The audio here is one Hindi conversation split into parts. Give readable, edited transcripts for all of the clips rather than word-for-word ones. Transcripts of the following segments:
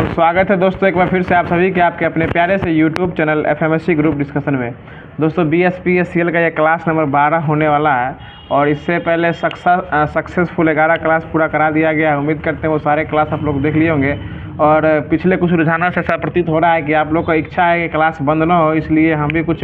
स्वागत है दोस्तों एक बार फिर से आप सभी के आपके अपने प्यारे से यूट्यूब चैनल एफएमएससी ग्रुप डिस्कशन में। दोस्तों बीएसपीएससीएल का ये क्लास नंबर 12 होने वाला है और इससे पहले सक्सेसफुल 11 क्लास पूरा करा दिया गया है। उम्मीद करते हैं वो सारे क्लास आप लोग देख लिए होंगे और पिछले कुछ रुझानों से ऐसा प्रतीत हो रहा है कि आप लोग का इच्छा है कि क्लास बंद ना हो, इसलिए हम भी कुछ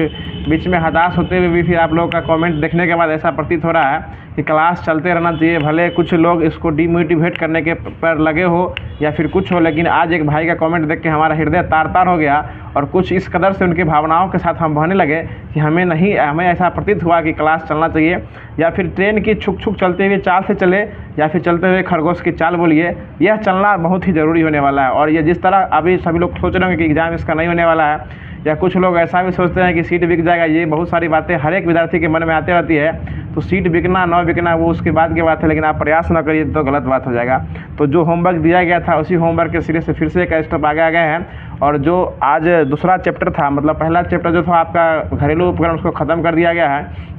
बीच में हताश होते हुए भी फिर आप लोग का कमेंट देखने के बाद ऐसा प्रतीत हो रहा है कि क्लास चलते रहना चाहिए। भले कुछ लोग इसको डिमोटिवेट करने के पर लगे हो या फिर कुछ हो, लेकिन आज एक भाई का कमेंट देख के हमारा हृदय तार तार हो गया और कुछ इस कदर से उनकी भावनाओं के साथ हम बहने लगे कि हमें ऐसा प्रतीत हुआ कि क्लास चलना चाहिए, या फिर ट्रेन की छुक छुक चलते हुए चाल से चले या फिर चलते हुए खरगोश की चाल बोलिए, यह चलना बहुत ही ज़रूरी होने वाला है। और ये जिस तरह अभी सभी लोग सोच रहे होंगे कि एग्ज़ाम इसका नहीं होने वाला है, या कुछ लोग ऐसा भी सोचते हैं कि सीट बिक जाएगा, ये बहुत सारी बातें हर एक विद्यार्थी के मन में आती रहती है। तो सीट बिकना न बिकना वो उसके बाद की बात है, लेकिन आप प्रयास न करिए तो गलत बात हो जाएगा। तो जो होमवर्क दिया गया था उसी होमवर्क के सिरे से फिर से एक स्टेप आगे आ गए हैं और जो आज दूसरा चैप्टर था, मतलब पहला चैप्टर जो था आपका घरेलू उपकरण, उसको ख़त्म कर दिया गया है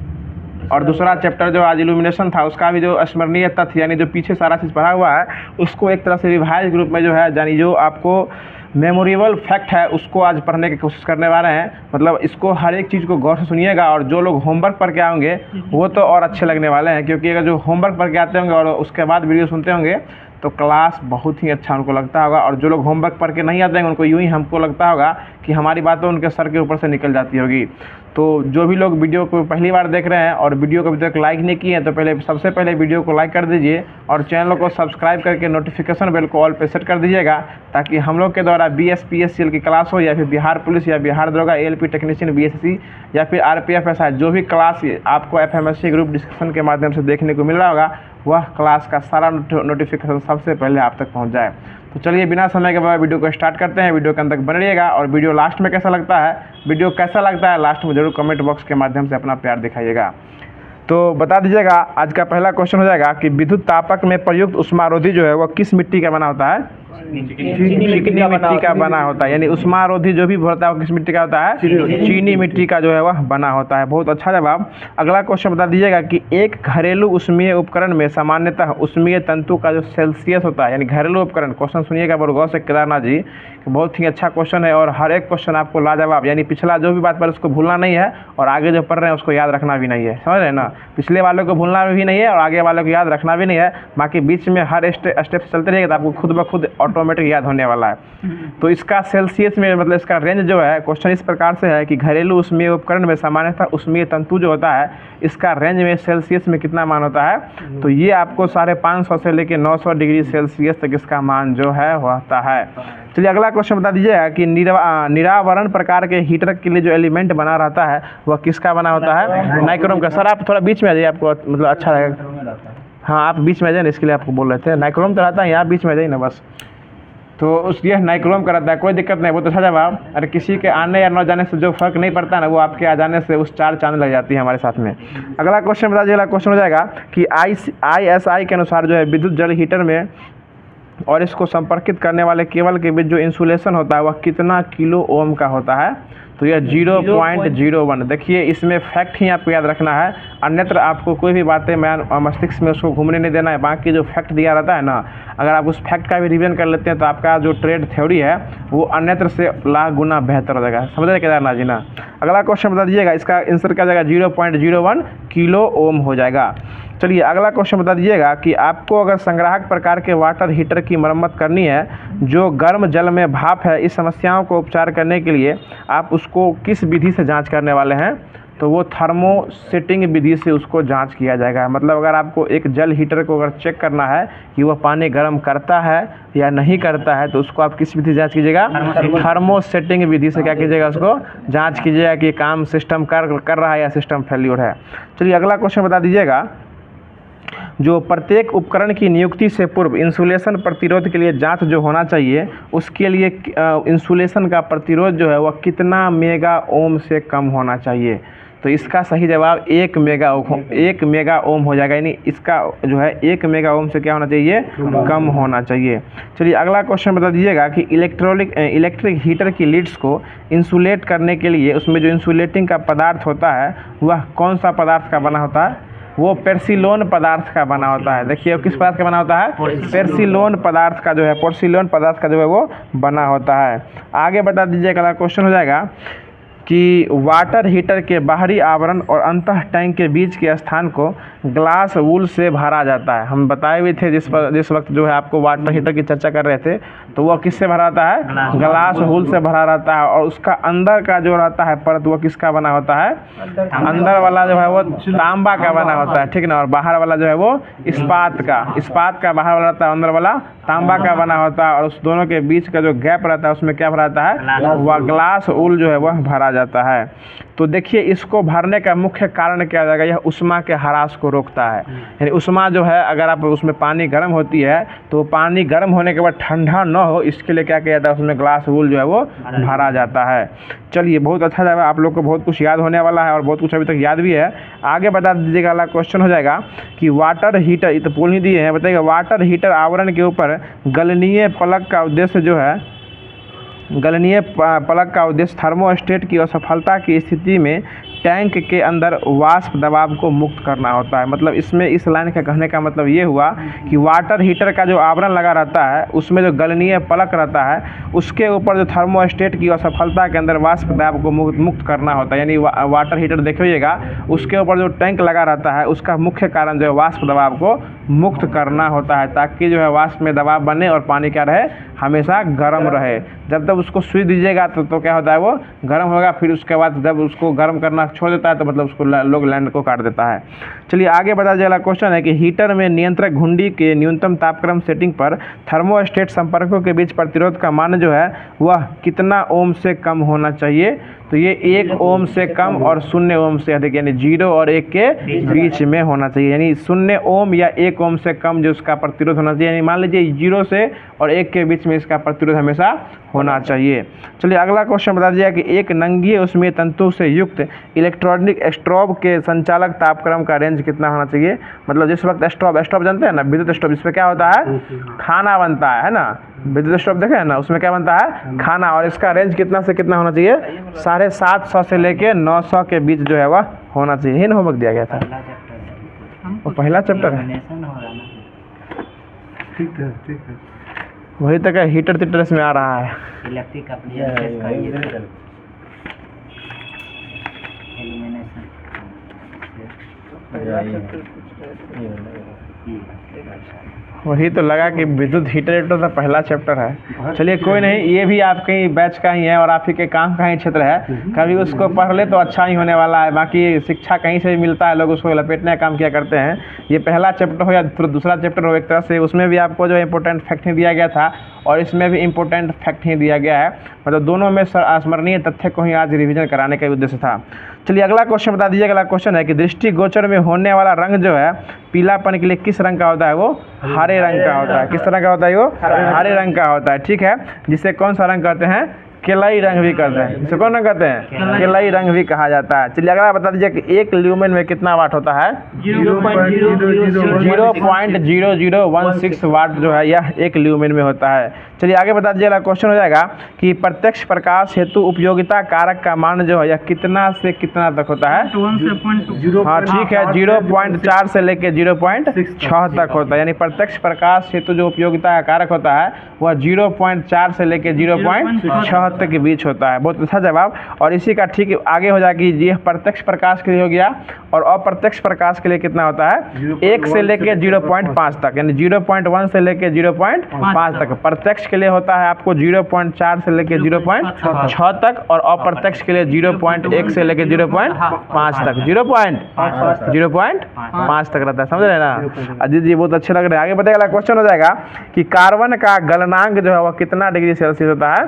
और दूसरा चैप्टर जो आज इल्यूमिनेशन था उसका भी जो स्मरणीय तथ्य यानी जो पीछे सारा चीज़ पढ़ा हुआ है उसको एक तरह से रिवाइज ग्रुप में जो है यानी जो आपको मेमोरेबल फैक्ट है उसको आज पढ़ने की कोशिश करने वाले हैं। मतलब इसको हर एक चीज़ को गौर से सुनिएगा और जो लोग होमवर्क पढ़ के आएंगे वो तो और अच्छे लगने वाले हैं, क्योंकि अगर जो होमवर्क पढ़ के आते होंगे और उसके बाद वीडियो सुनते होंगे तो क्लास बहुत ही अच्छा उनको लगता होगा, और जो लोग होमवर्क पढ़ के नहीं आते हैं उनको यूँ ही हमको लगता होगा कि हमारी बातें उनके सर के ऊपर से निकल जाती होगी। तो जो भी लोग वीडियो को पहली बार देख रहे हैं और वीडियो को अभी तक लाइक नहीं किए हैं तो सबसे पहले वीडियो को लाइक कर दीजिए और चैनल को सब्सक्राइब करके नोटिफिकेशन बेल को ऑल पे सेट कर दीजिएगा, ताकि हम लोग के द्वारा बीएसपीएससीएल की क्लास हो या फिर बिहार पुलिस या बिहार दरोगा, एएलपी टेक्नीशियन, बीएससी या फिर आरपीएफ, ऐसा जो भी क्लास आपको एफएमएससी ग्रुप डिस्कशन के माध्यम से देखने को मिल रहा होगा वह क्लास का सारा नोटिफिकेशन सबसे पहले आप तक पहुंच जाए। तो चलिए बिना समय के बाद वीडियो को स्टार्ट करते हैं। वीडियो के अंत तक बने रहिएगा और वीडियो लास्ट में कैसा लगता है लास्ट में जरूर कमेंट बॉक्स के माध्यम से अपना प्यार दिखाइएगा। तो बता दीजिएगा आज का पहला क्वेश्चन हो जाएगा कि विद्युत तापक में प्रयुक्त उष्मारोधी जो है वह किस मिट्टी का बना होता है? चिकनी मिट्टी का बना होता है। यानी उष्मारोधी जो भी होता है वो किस मिट्टी का होता है? चीनी मिट्टी का जो है वह बना होता है। बहुत अच्छा जवाब। अगला क्वेश्चन बता दीजिएगा कि एक घरेलू ऊष्मीय उपकरण में सामान्यतः ऊष्मीय तंतु का जो सेल्सियस होता है, यानी घरेलू उपकरण, क्वेश्चन सुनिएगा बहुत गौर से केदारनाथ जी, बहुत ही अच्छा क्वेश्चन है और हर एक क्वेश्चन आपको लाजवाब, यानी पिछला जो भी बात पर उसको भूलना नहीं है और आगे जो पढ़ रहे हैं उसको याद रखना भी नहीं है, समझ रहे हैं ना। पिछले वालों को भूलना भी नहीं है और आगे वालों को याद रखना भी नहीं है, बाकी बीच में हर स्टेप से चलते रहिएगा तो आपको खुद ब खुद ऑटोमेटिक याद होने वाला है। तो इसका सेल्सियस में मतलब इसका रेंज जो है, क्वेश्चन इस प्रकार से है कि घरेलू ऊष्मीय उपकरण में सामान्यतः ऊष्मीय तंतु जो होता है इसका रेंज में सेल्सियस में कितना मान होता है? तो ये आपको 550 से लेकर 900 डिग्री सेल्सियस तक इसका मान जो है होता है। चलिए अगला क्वेश्चन बता दीजिएगा कि निरावरण प्रकार के हीटर के लिए जो एलिमेंट बना रहता है वह किसका बना होता है? नाइक्रोम का। सर आप थोड़ा बीच में आ जाइए, आपको मतलब अच्छा लगेगा। हाँ आप बीच में आ जाए ना, इसके लिए आपको बोल रहे थे। नाइक्रोम तो रहता है यहाँ, बीच में आ जाइए ना बस। तो उस ये नाइक्रोम का रहता है, कोई दिक्कत नहीं, वो तो अच्छा जवाब। अरे किसी के आने या न जाने से जो फर्क नहीं पड़ता ना, वो आपके आ जाने से उस चार चांद लग जाती है हमारे साथ में। अगला क्वेश्चन बता दीजिएगा, क्वेश्चन हो जाएगा कि ISI के अनुसार जो है विद्युत जल हीटर में और इसको संपर्कित करने वाले केबल के बीच जो इंसुलेशन होता है वह कितना किलो ओम का होता है? तो यह 0.01। देखिए इसमें फैक्ट ही आपको याद रखना है, अन्यत्र आपको कोई भी बातें मस्तिष्क में उसको घूमने नहीं देना है। बाकी जो फैक्ट दिया रहता है ना, अगर आप उस फैक्ट का भी रिवीजन कर लेते हैं तो आपका जो ट्रेड थ्योरी है वो अन्यत्र से लाख गुना बेहतर हो जाएगा, समझ रहे केदारनाथ जी ना। अगला क्वेश्चन बता दीजिएगा, इसका आंसर क्या जाएगा? 0.01 किलो ओम हो जाएगा। चलिए अगला क्वेश्चन बता दीजिएगा कि आपको अगर संग्राहक प्रकार के वाटर हीटर की मरम्मत करनी है जो गर्म जल में भाप है, इस समस्याओं को उपचार करने के लिए आप उसको किस विधि से जांच करने वाले हैं? तो वो थर्मोसेटिंग विधि से उसको जांच किया जाएगा। मतलब अगर आपको एक जल हीटर को अगर चेक करना है कि वह पानी गर्म करता है या नहीं करता है तो उसको आप किस विधि से जांच कीजिएगा? थर्मोसेटिंग विधि से क्या कीजिएगा? उसको जांच कीजिएगा कि काम सिस्टम कर रहा है या सिस्टम फेल्यूर है। चलिए अगला क्वेश्चन बता दीजिएगा, जो प्रत्येक उपकरण की नियुक्ति से पूर्व इंसुलेशन प्रतिरोध के लिए जांच जो होना चाहिए उसके लिए इंसुलेशन का प्रतिरोध जो है वह कितना मेगा ओम से कम होना चाहिए? तो इसका सही जवाब 1 मेगा ओम हो जाएगा, यानी इसका जो है 1 मेगा ओम से क्या होना चाहिए? कम होना चाहिए। चलिए अगला क्वेश्चन बता दीजिएगा कि इलेक्ट्रिक हीटर की लीड्स को इंसुलेट करने के लिए उसमें जो इंसुलेटिंग का पदार्थ होता है वह कौन सा पदार्थ का बना होता है? वो पेर्सिलोन पदार्थ का बना होता है। देखिए किस पदार्थ का बना होता है, पेर्सिलोन पदार्थ का जो है, पोर्सिलोन पदार्थ का जो है वो बना होता है। आगे बता दीजिएगा, अगला क्वेश्चन हो जाएगा कि वाटर हीटर के बाहरी आवरण और अंतः टैंक के बीच के स्थान को ग्लास वूल से भरा जाता है। हम बताए हुए थे जिस वक्त जो है आपको वाटर हीटर की चर्चा कर रहे थे, तो वह किससे भरा रहता है, ग्लास वूल से भरा रहता है। और उसका अंदर का जो रहता है परत वो किसका बना होता है, अंदर वाला जो है वो तांबा का बना होता है, ठीक ना। और बाहर वाला जो है वो इस्पात का बाहर वाला रहता है, अंदर वाला तांबा का बना होता है। और उस दोनों के बीच का जो गैप रहता है उसमें क्या भरा रहता है, वह ग्लास वूल जो है वह भरा जाता है। तो देखिए इसको भरने का मुख्य कारण क्या हो जाएगा, यह उष्मा के ह्रास को रोकता है। यानी उष्मा जो है, अगर आप उसमें पानी गर्म होती है तो पानी गर्म होने के बाद ठंडा न हो, इसके लिए क्या किया जाता है, उसमें ग्लास वूल जो है वो भरा जाता है। चलिए बहुत अच्छा जाएगा, आप लोग को बहुत कुछ याद होने वाला है और बहुत कुछ अभी तक याद भी है। आगे बता दीजिएगा, अगला क्वेश्चन हो जाएगा कि वाटर हीटर, ये तो बोल ही दिए हैं, बताइएगा वाटर हीटर आवरण के ऊपर गलनीय प्लग का उद्देश्य जो है, गलनीय प्लग का उद्देश्य थर्मोस्टेट की असफलता की स्थिति में टैंक के अंदर वाष्प दबाव को मुक्त करना होता है। मतलब इसमें इस लाइन का कहने का मतलब ये हुआ कि वाटर हीटर का जो आवरण लगा रहता है उसमें जो गलनीय प्लग रहता है उसके ऊपर जो थर्मोस्टेट की असफलता के अंदर वाष्प दबाव को मुक्त करना होता है। यानी वाटर हीटर देखिएगा उसके ऊपर जो टैंक लगा रहता है उसका मुख्य कारण जो है वाष्प दबाव को मुक्त करना होता है, ताकि जो है वाष्प में दबाव बने और पानी क्या रहे, हमेशा गर्म रहे। जब तक उसको स्विच दीजिएगा तो क्या होता है, वो गर्म होगा। फिर उसके बाद जब उसको गर्म करना छोड़ देता है तो मतलब उसको लोग लैंड को काट देता है। चलिए आगे बता दीजिए, अगला क्वेश्चन है कि हीटर में नियंत्रक घुंडी के न्यूनतम तापक्रम सेटिंग पर थर्मोस्टेट संपर्कों के बीच प्रतिरोध का मान जो है वह कितना ओम से कम होना चाहिए। तो ये 1 ओम से कम और 0 ओम से अधिक, यानी 0 और 1 के बीच में होना चाहिए। यानी 0 ओम या 1 ओम से कम जो उसका प्रतिरोध होना चाहिए। यानी मान लीजिए 0 से और 1 के बीच में इसका प्रतिरोध हमेशा होना चाहिए। चलिए अगला क्वेश्चन बता दिया कि एक नंगीय उष्मीय तंतु से युक्त इलेक्ट्रॉनिक स्टोव के संचालक तापक्रम का रेंज कितना होना चाहिए। मतलब जिस वक्त स्टोव जानते हैं ना, विद्युत स्टोव, जिसमें क्या होता है, खाना बनता है ना, विद्युत स्टोव देखे हैं ना, उसमें क्या बनता है, खाना। और इसका रेंज कितना से कितना होना चाहिए, 750 से लेके 900 के बीच जो है वह होना चाहिए। इन होमवर्क दिया गया था, वो पहला चैप्टर है, ठीक है वही तक है। हीटर तीटर इसमें आ रहा है, इलेक्ट्रिक वही तो लगा कि विद्युत हीटर तो पहला चैप्टर है। चलिए कोई नहीं, ये भी आपके बैच का ही है और आप ही के काम का ही क्षेत्र है, कभी उसको पढ़ ले तो अच्छा ही होने वाला है। बाकी शिक्षा कहीं से भी मिलता है, लोग उसको लपेटने का काम किया करते हैं। ये पहला चैप्टर हो या फिर दूसरा चैप्टर हो, एक तरह से उसमें भी आपको जो इम्पोर्टेंट फैक्ट ही दिया गया था और इसमें भी इम्पोर्टेंट फैक्ट ही दिया गया है। मतलब दोनों में स्मरणीय तथ्य को ही आज रिवीजन कराने का उद्देश्य था। चलिए अगला क्वेश्चन बता दीजिए, अगला क्वेश्चन है कि दृष्टिगोचर में होने वाला रंग जो है पीलापन के लिए किस रंग का होता है, वो हरे रंग का होता है। किस तरह का होता है, वो हरे रंग का होता है, ठीक है। जिसे कौन सा रंग कहते हैं, केलाई रंग भी कहते हैं। इसे कौन रंग कहते हैं, केलाई रंग भी कहा जाता है। चलिए अगला बता दीजिए कि 1 ल्यूमेन में कितना वाट होता है, 0.0016 वाट जो है यह 1 ल्यूमेन में होता है। चलिए आगे बता दीजिए, अगला क्वेश्चन हो जाएगा कि प्रत्यक्ष प्रकाश हेतु उपयोगिता कारक का मान जो है यह कितना से कितना तक होता है। हाँ ठीक है, 0.4 से लेके 0.6 तक होता है। यानी प्रत्यक्ष प्रकाश हेतु जो उपयोगिता का कारक होता है वह 0.4 से लेके 0.6 तक के बीच होता है। बहुत अच्छा जवाब। और इसी का ठीक आगे हो जाएगी, ये प्रत्यक्ष प्रकाश के लिए हो गया और अप्रत्यक्ष प्रकाश के लिए कितना होता है, 1 से लेके 0.5 तक, यानी 0.1 से लेके 0.5 तक। प्रत्यक्ष के लिए होता है आपको 0.4 से लेके 0.6 तक और अप्रत्यक्ष के लिए 0.1 से लेके 0.5 तक, 0.5 तक रहता है। समझ रहे ना अजीत जी, बहुत अच्छे लग रहे हैं। आगे बताइएगा, क्वेश्चन हो जाएगा कि कार्बन का गलनांक जो है वह कितना डिग्री सेल्सियस होता है,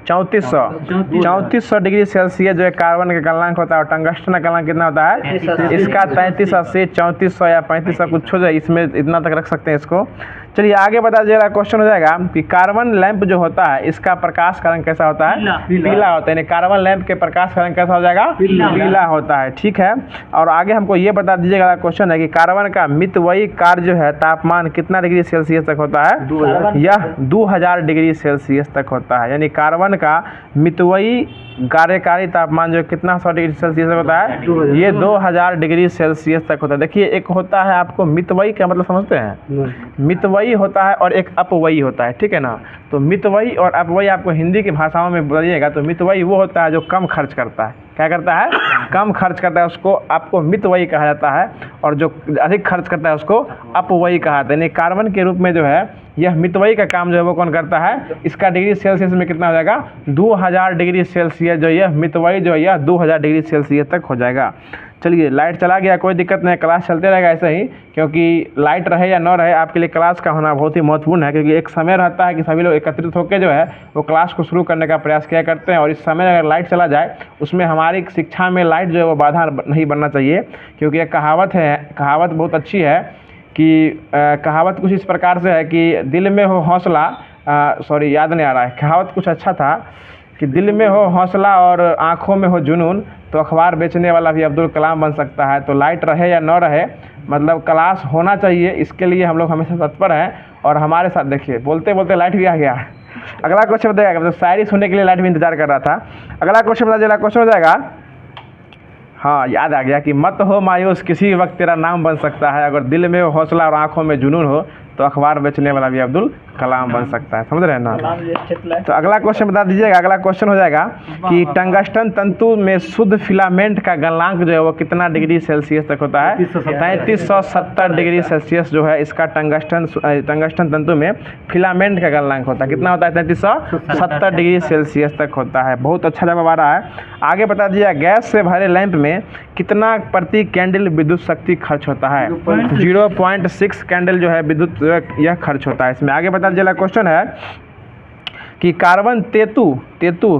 3400 डिग्री सेल्सियस जो है कार्बन का गलनांक होता है। और टंगस्टन का गलनांक कितना होता है, इसका 3380, 3400 या 3500 कुछ हो जाए, इसमें इतना तक रख सकते हैं इसको। चलिए आगे बता दीजिएगा, क्वेश्चन हो जाएगा कि कार्बन लैंप जो होता है इसका प्रकाश का रंग कैसा होता है? पीला होता है। यानी कार्बन लैंप के प्रकाश का रंग कैसा हो जाएगा? पीला होता है। ठीक है, और आगे हमको ये बता दीजिएगा, क्वेश्चन है कि कार्बन का मितव्ययी कार्य जो है तापमान कितना डिग्री सेल्सियस तक होता है? यह 2000 डिग्री सेल्सियस तक होता है। यानी कार्बन का मितव्ययी कार्यकारी तापमान जो कितना 100 डिग्री सेल्सियस तक होता है? ये 2000 डिग्री सेल्सियस तक होता है। देखिए एक होता है, आपको मितव्ययी क्या मतलब समझते हैं? मितव्ययी होता है और एक अपव्ययी होता है, ठीक है ना। तो मितव्ययी और अपव्ययी आपको हिंदी की भाषाओं में बोलिएगा तो मितव्ययी वो होता है जो कम खर्च करता है। क्या करता है? कम खर्च करता है, उसको आपको मितव्ययी कहा जाता है। और जो अधिक खर्च करता है उसको अपव्ययी कहा जाता है। यानी कार्बन के रूप में जो है यह मितव्ययी का काम जो है वो कौन करता है? इसका डिग्री सेल्सियस में कितना हो जाएगा? 2000 डिग्री सेल्सियस जो यह मितव्ययी जो है यह 2000 डिग्री सेल्सियस तक हो जाएगा। चलिए लाइट चला गया, कोई दिक्कत नहीं, क्लास चलते रहेगा ऐसे ही, क्योंकि लाइट रहे या न रहे आपके लिए क्लास का होना बहुत ही महत्वपूर्ण है। क्योंकि एक समय रहता है कि सभी लोग एकत्रित होकर जो है वो क्लास को शुरू करने का प्रयास किया करते हैं, और इस समय अगर लाइट चला जाए उसमें हमारी शिक्षा में लाइट जो है वो बाधा नहीं बनना चाहिए। क्योंकि एक कहावत है, कहावत बहुत अच्छी है कि कहावत कुछ इस प्रकार से है कि दिल में हो हौसला, सॉरी याद नहीं आ रहा है, कहावत कुछ अच्छा था कि दिल में हो हौसला और आँखों में हो जुनून तो अखबार बेचने वाला भी अब्दुल कलाम बन सकता है। तो लाइट रहे या न रहे, मतलब क्लास होना चाहिए, इसके लिए हम लोग हमेशा तत्पर हैं। और हमारे साथ देखिए बोलते बोलते लाइट भी आ गया। अगला क्वेश्चन बताएगा, मतलब शायरी सुनने के लिए लाइट भी इंतजार कर रहा था। अगला क्वेश्चन बता दीजिएगा, क्वेश्चन हो जाएगा, हाँ याद आ गया कि मत हो मायूस किसी वक्त तेरा नाम बन सकता है, अगर दिल में हो हौसला और आंखों में जुनून हो तो अखबार बेचने वाला भी अब्दुल कलाम बन सकता है। समझ रहे हैं ना। तो अगला क्वेश्चन बता दीजिएगा, अगला क्वेश्चन हो जाएगा कि टंगस्टन तंतु में शुद्ध फिलामेंट का गलनांक जो है वो कितना डिग्री सेल्सियस तक होता है? 3370 डिग्री सेल्सियस जो है इसका टंगस्टन तंतु में फिलामेंट का गलनांक होता है। कितना होता है? 3370 डिग्री सेल्सियस तक होता है। बहुत अच्छा जवाब आ रहा है। आगे बता दीजिए, गैस से भरे लैंप में कितना प्रति कैंडल विद्युत शक्ति खर्च होता है? 0.6 कैंडल जो है विद्युत यह खर्च होता है इसमें। आगे बता दीजिए, क्वेश्चन है कि कार्बन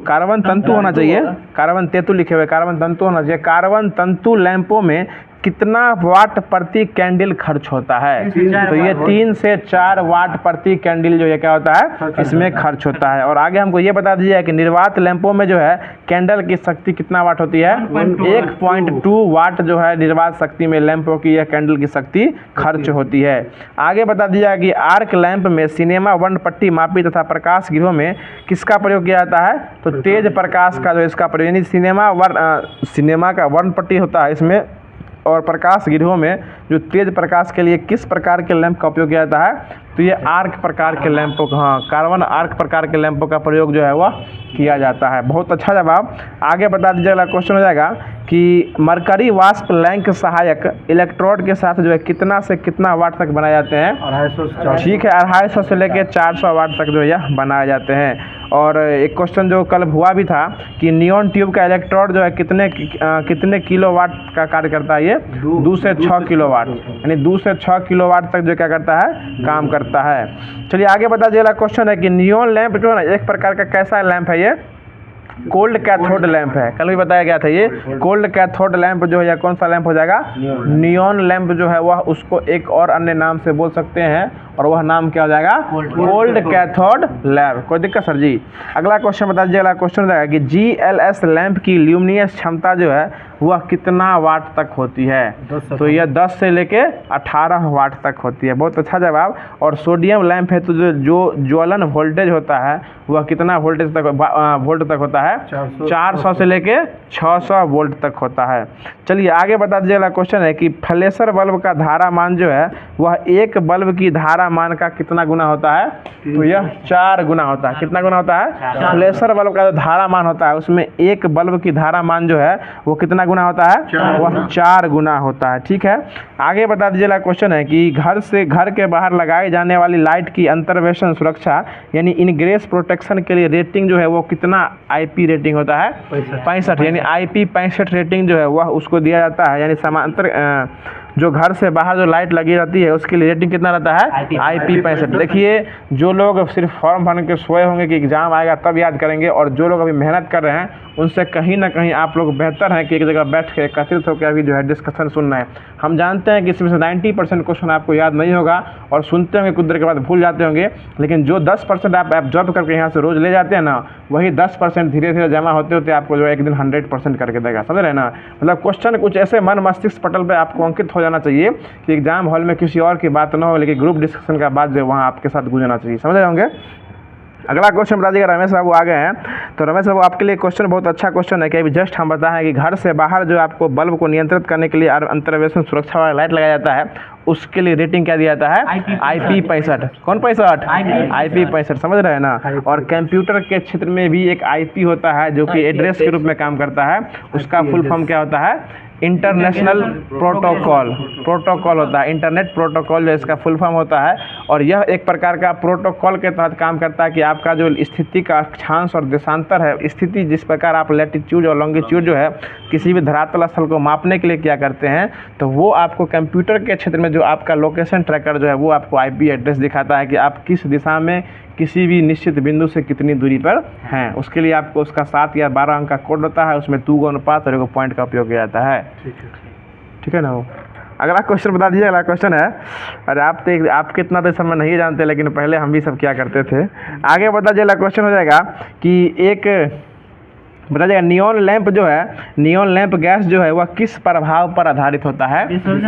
कार्बन तंतु होना चाहिए, कार्बन तेतु लिखे हुए, कार्बन तंतु होना चाहिए। कार्बन तंतु लैंपों में कितना वाट प्रति कैंडल खर्च होता है? तो ये 3 से 4 वाट प्रति कैंडल जो है क्या होता है? इसमें खर्च होता है। और आगे हमको ये बता दीजिए कि निर्वात लैंपों में जो है कैंडल की शक्ति कितना वाट होती है? 1.2 वाट जो है निर्वात शक्ति में लैंपों की यह कैंडल की शक्ति खर्च होती है। आगे बता दीजिए कि आर्क लैंप में सिनेमा वर्णपट्टी मापी तथा प्रकाश गृहों में किसका प्रयोग किया जाता है? तो तेज प्रकाश का जो इसका प्रयोग, यानी सिनेमा का वर्णपट्टी होता है इसमें, और प्रकाश गृहों में जो तेज प्रकाश के लिए किस प्रकार के लैंप का उपयोग किया जाता है? तो ये आर्क प्रकार के लैंपों का, हाँ कार्बन आर्क प्रकार के लैंपों का प्रयोग जो है वह किया जाता है। बहुत अच्छा जवाब। आगे बता दीजिएगा, क्वेश्चन हो जाएगा कि मरकरी वाष्प लैंक सहायक इलेक्ट्रोड के साथ जो है कितना से कितना वाट तक बनाए जाते हैं? 250। ठीक है, 250 से लेकर 400 वाट तक जो है बनाए जाते हैं। और एक क्वेश्चन जो कल हुआ भी था कि नियॉन ट्यूब का इलेक्ट्रोड जो है कितने किलोवाट का कार्य करता है? ये 2 से 6 किलोवाट, यानी 2 से 6 किलोवाट तक जो क्या करता है? काम करता है। चलिए आगे बता दीजिएगा, क्वेश्चन है कि नियॉन लैंप जो है ना एक प्रकार का कैसा लैंप है? ये कोल्ड कैथोड लैंप है। कल भी बताया गया था, ये कोल्ड कैथोड लैंप जो है या कौन सा लैंप हो जाएगा? नियॉन लैंप जो है वह उसको एक और अन्य नाम से बोल सकते हैं, और वह नाम क्या हो जाएगा? Cold cathode lamp. कोई दिक्कत सर जी? अगला क्वेश्चन बता दीजिए, अगला क्वेश्चन हो जाएगा कि GLS लैंप की ल्यूमिनस क्षमता जो है वह कितना वाट तक होती है? तो यह 10 से लेके 18 वाट तक होती है। बहुत अच्छा जवाब। और सोडियम लैंप है तो जो ज्वलन वोल्टेज होता है वह कितना वोल्ट तक होता है? 400 से लेके 600 वोल्ट तक होता है। चलिए आगे बता दीजिएगा, क्वेश्चन है कि फ्लैशर बल्ब का धारा मान जो है वह एक बल्ब की धारा मान का कितना गुना होता है? तो यह 4 गुना होता है। कितना गुना होता है? फ्लैशर बल्ब का जो धारा मान होता है उसमें एक बल्ब की धारा मान जो है वो कितना गुना होता है? वह 4 गुना होता है। ठीक है, आगे बता दीजिएगा, क्वेश्चन है कि घर के बाहर लगाई जाने वाली लाइट की अंतर्वेशन सुरक्षा यानी इनग्रेस प्रोटेक्शन के लिए रेटिंग जो है वो कितना IP रेटिंग होता है? 65। यानी IP 65 रेटिंग जो है वह उसको दिया जाता है। यानी समांतर जो घर से बाहर जो लाइट लगी रहती है उसके लिए रेटिंग कितना रहता है? IP 65। देखिए जो लोग सिर्फ फॉर्म भर के सोए होंगे कि एग्जाम आएगा तब याद करेंगे, और जो लोग अभी मेहनत कर रहे हैं उनसे कहीं ना कहीं आप लोग बेहतर हैं कि एक जगह बैठ के एकत्रित होकर अभी जो है डिस्कशन सुनना है। हम जानते जानते हैं कि इसमें से 90% क्वेश्चन आपको याद नहीं होगा और सुनते होंगे कुछ देर के बाद भूल जाते होंगे, लेकिन जो 10% आप एब्जॉर्ब करके यहाँ से रोज़ ले जाते हैं ना, वही 10% धीरे धीरे जमा होते होते आपको जो है एक दिन 100% करके देगा। समझ रहे हैं ना? मतलब क्वेश्चन कुछ ऐसे मन मस्तिष्क पटल पे आपको अंकित हो जाना चाहिए कि एग्जाम हॉल में किसी और की बात ना हो, लेकिन ग्रुप डिस्कशन का बात जो वहाँ आपके साथ गुजरना चाहिए। समझ रहे होंगे? अगला क्वेश्चन बता दीजिएगा। रमेश बाबू आ गए हैं, तो रमेश बाबू आपके लिए क्वेश्चन बहुत अच्छा क्वेश्चन है कि अभी जस्ट हम बताएं कि घर से बाहर जो आपको बल्ब को नियंत्रित करने के लिए अंतर्वेशन सुरक्षा वाला लाइट लगाया जाता है, उसके लिए रेटिंग क्या दिया जाता है? IP65। कौन 65? IP65। समझ रहे हैं ना? और कंप्यूटर के क्षेत्र में भी एक IP होता है जो कि एड्रेस के रूप में काम करता है, उसका फुल फॉर्म क्या होता है? इंटरनेशनल प्रोटोकॉल होता है। इंटरनेट प्रोटोकॉल जो इसका फुल फॉर्म होता है, और यह एक प्रकार का प्रोटोकॉल के तहत काम करता है कि आपका जो स्थिति का अक्षांश और देशांतर है, स्थिति जिस प्रकार आप लैटिट्यूड और लॉन्गिट्यूड जो है किसी भी धरातल स्थल को मापने के लिए क्या करते हैं, तो वो आपको कंप्यूटर के क्षेत्र में जो आपका लोकेशन ट्रैकर जो है वो आपको IP एड्रेस दिखाता है कि आप किस दिशा में किसी भी निश्चित बिंदु से कितनी दूरी पर हैं। उसके लिए आपको उसका 7 या 12 अंक का कोड होता है, उसमें 2 अनुपात और 1 पॉइंट का उपयोग किया जाता है। ठीक है ना? वो अगला क्वेश्चन बता दीजिए। अगला क्वेश्चन है, अरे आप कितना तो समय नहीं जानते, लेकिन पहले हम भी सब क्या करते थे। आगे बता दीजिए। अगला क्वेश्चन हो जाएगा कि एक बता जाएगा नियॉन लैंप जो है, नियॉन लैंप गैस जो है वह किस प्रभाव पर आधारित होता है?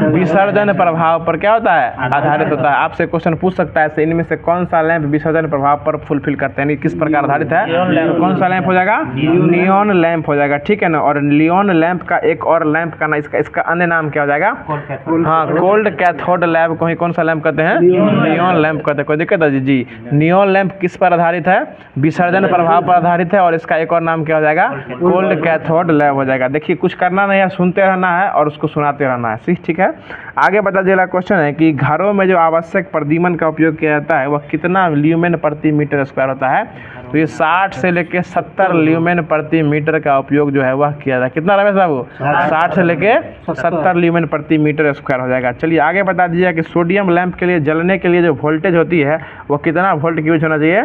विसर्जन प्रभाव पर क्या होता है? आधारित होता है। आपसे क्वेश्चन पूछ सकता है इनमें से कौन सा लैंप विसर्जन प्रभाव पर फुलफिल करते हैं, किस प्रकार आधारित है? तो कौन सा लैंप हो जाएगा? नियॉन लैंप हो जाएगा। ठीक है ना? और नियॉन लैंप का एक और लैंप का ना इसका अन्य नाम क्या हो जाएगा? हाँ, कोल्ड कैथोड लैंप को ही कौन सा लैंप कहते हैं? नियॉन लैंप कहते हैं। कोई दिक्कत है जी? नियॉन लैंप किस पर आधारित है? विसर्जन प्रभाव पर आधारित है, और इसका एक और नाम क्या हो जाएगा? कोल्ड कैथोड लैब हो जाएगा। देखिए कुछ करना नहीं है, सुनते रहना है और उसको सुनाते रहना है। ठीक है? आगे बता दीजिए। क्वेश्चन है कि घरों में जो आवश्यक प्रदीमन का उपयोग किया जाता है वह कितना ल्यूमेन प्रति मीटर स्क्वायर होता है? तो ये 60 से लेके 70 ल्यूमेन प्रति मीटर का उपयोग जो है वह किया जाता है। कितना रमेश बाबू? 60 से लेके 70 ल्यूमेन प्रति मीटर स्क्वायर हो जाएगा। चलिए आगे बता दीजिए कि सोडियम लैंप के लिए जलने के लिए जो वोल्टेज होती है वो कितना वोल्ट की यूज होना चाहिए?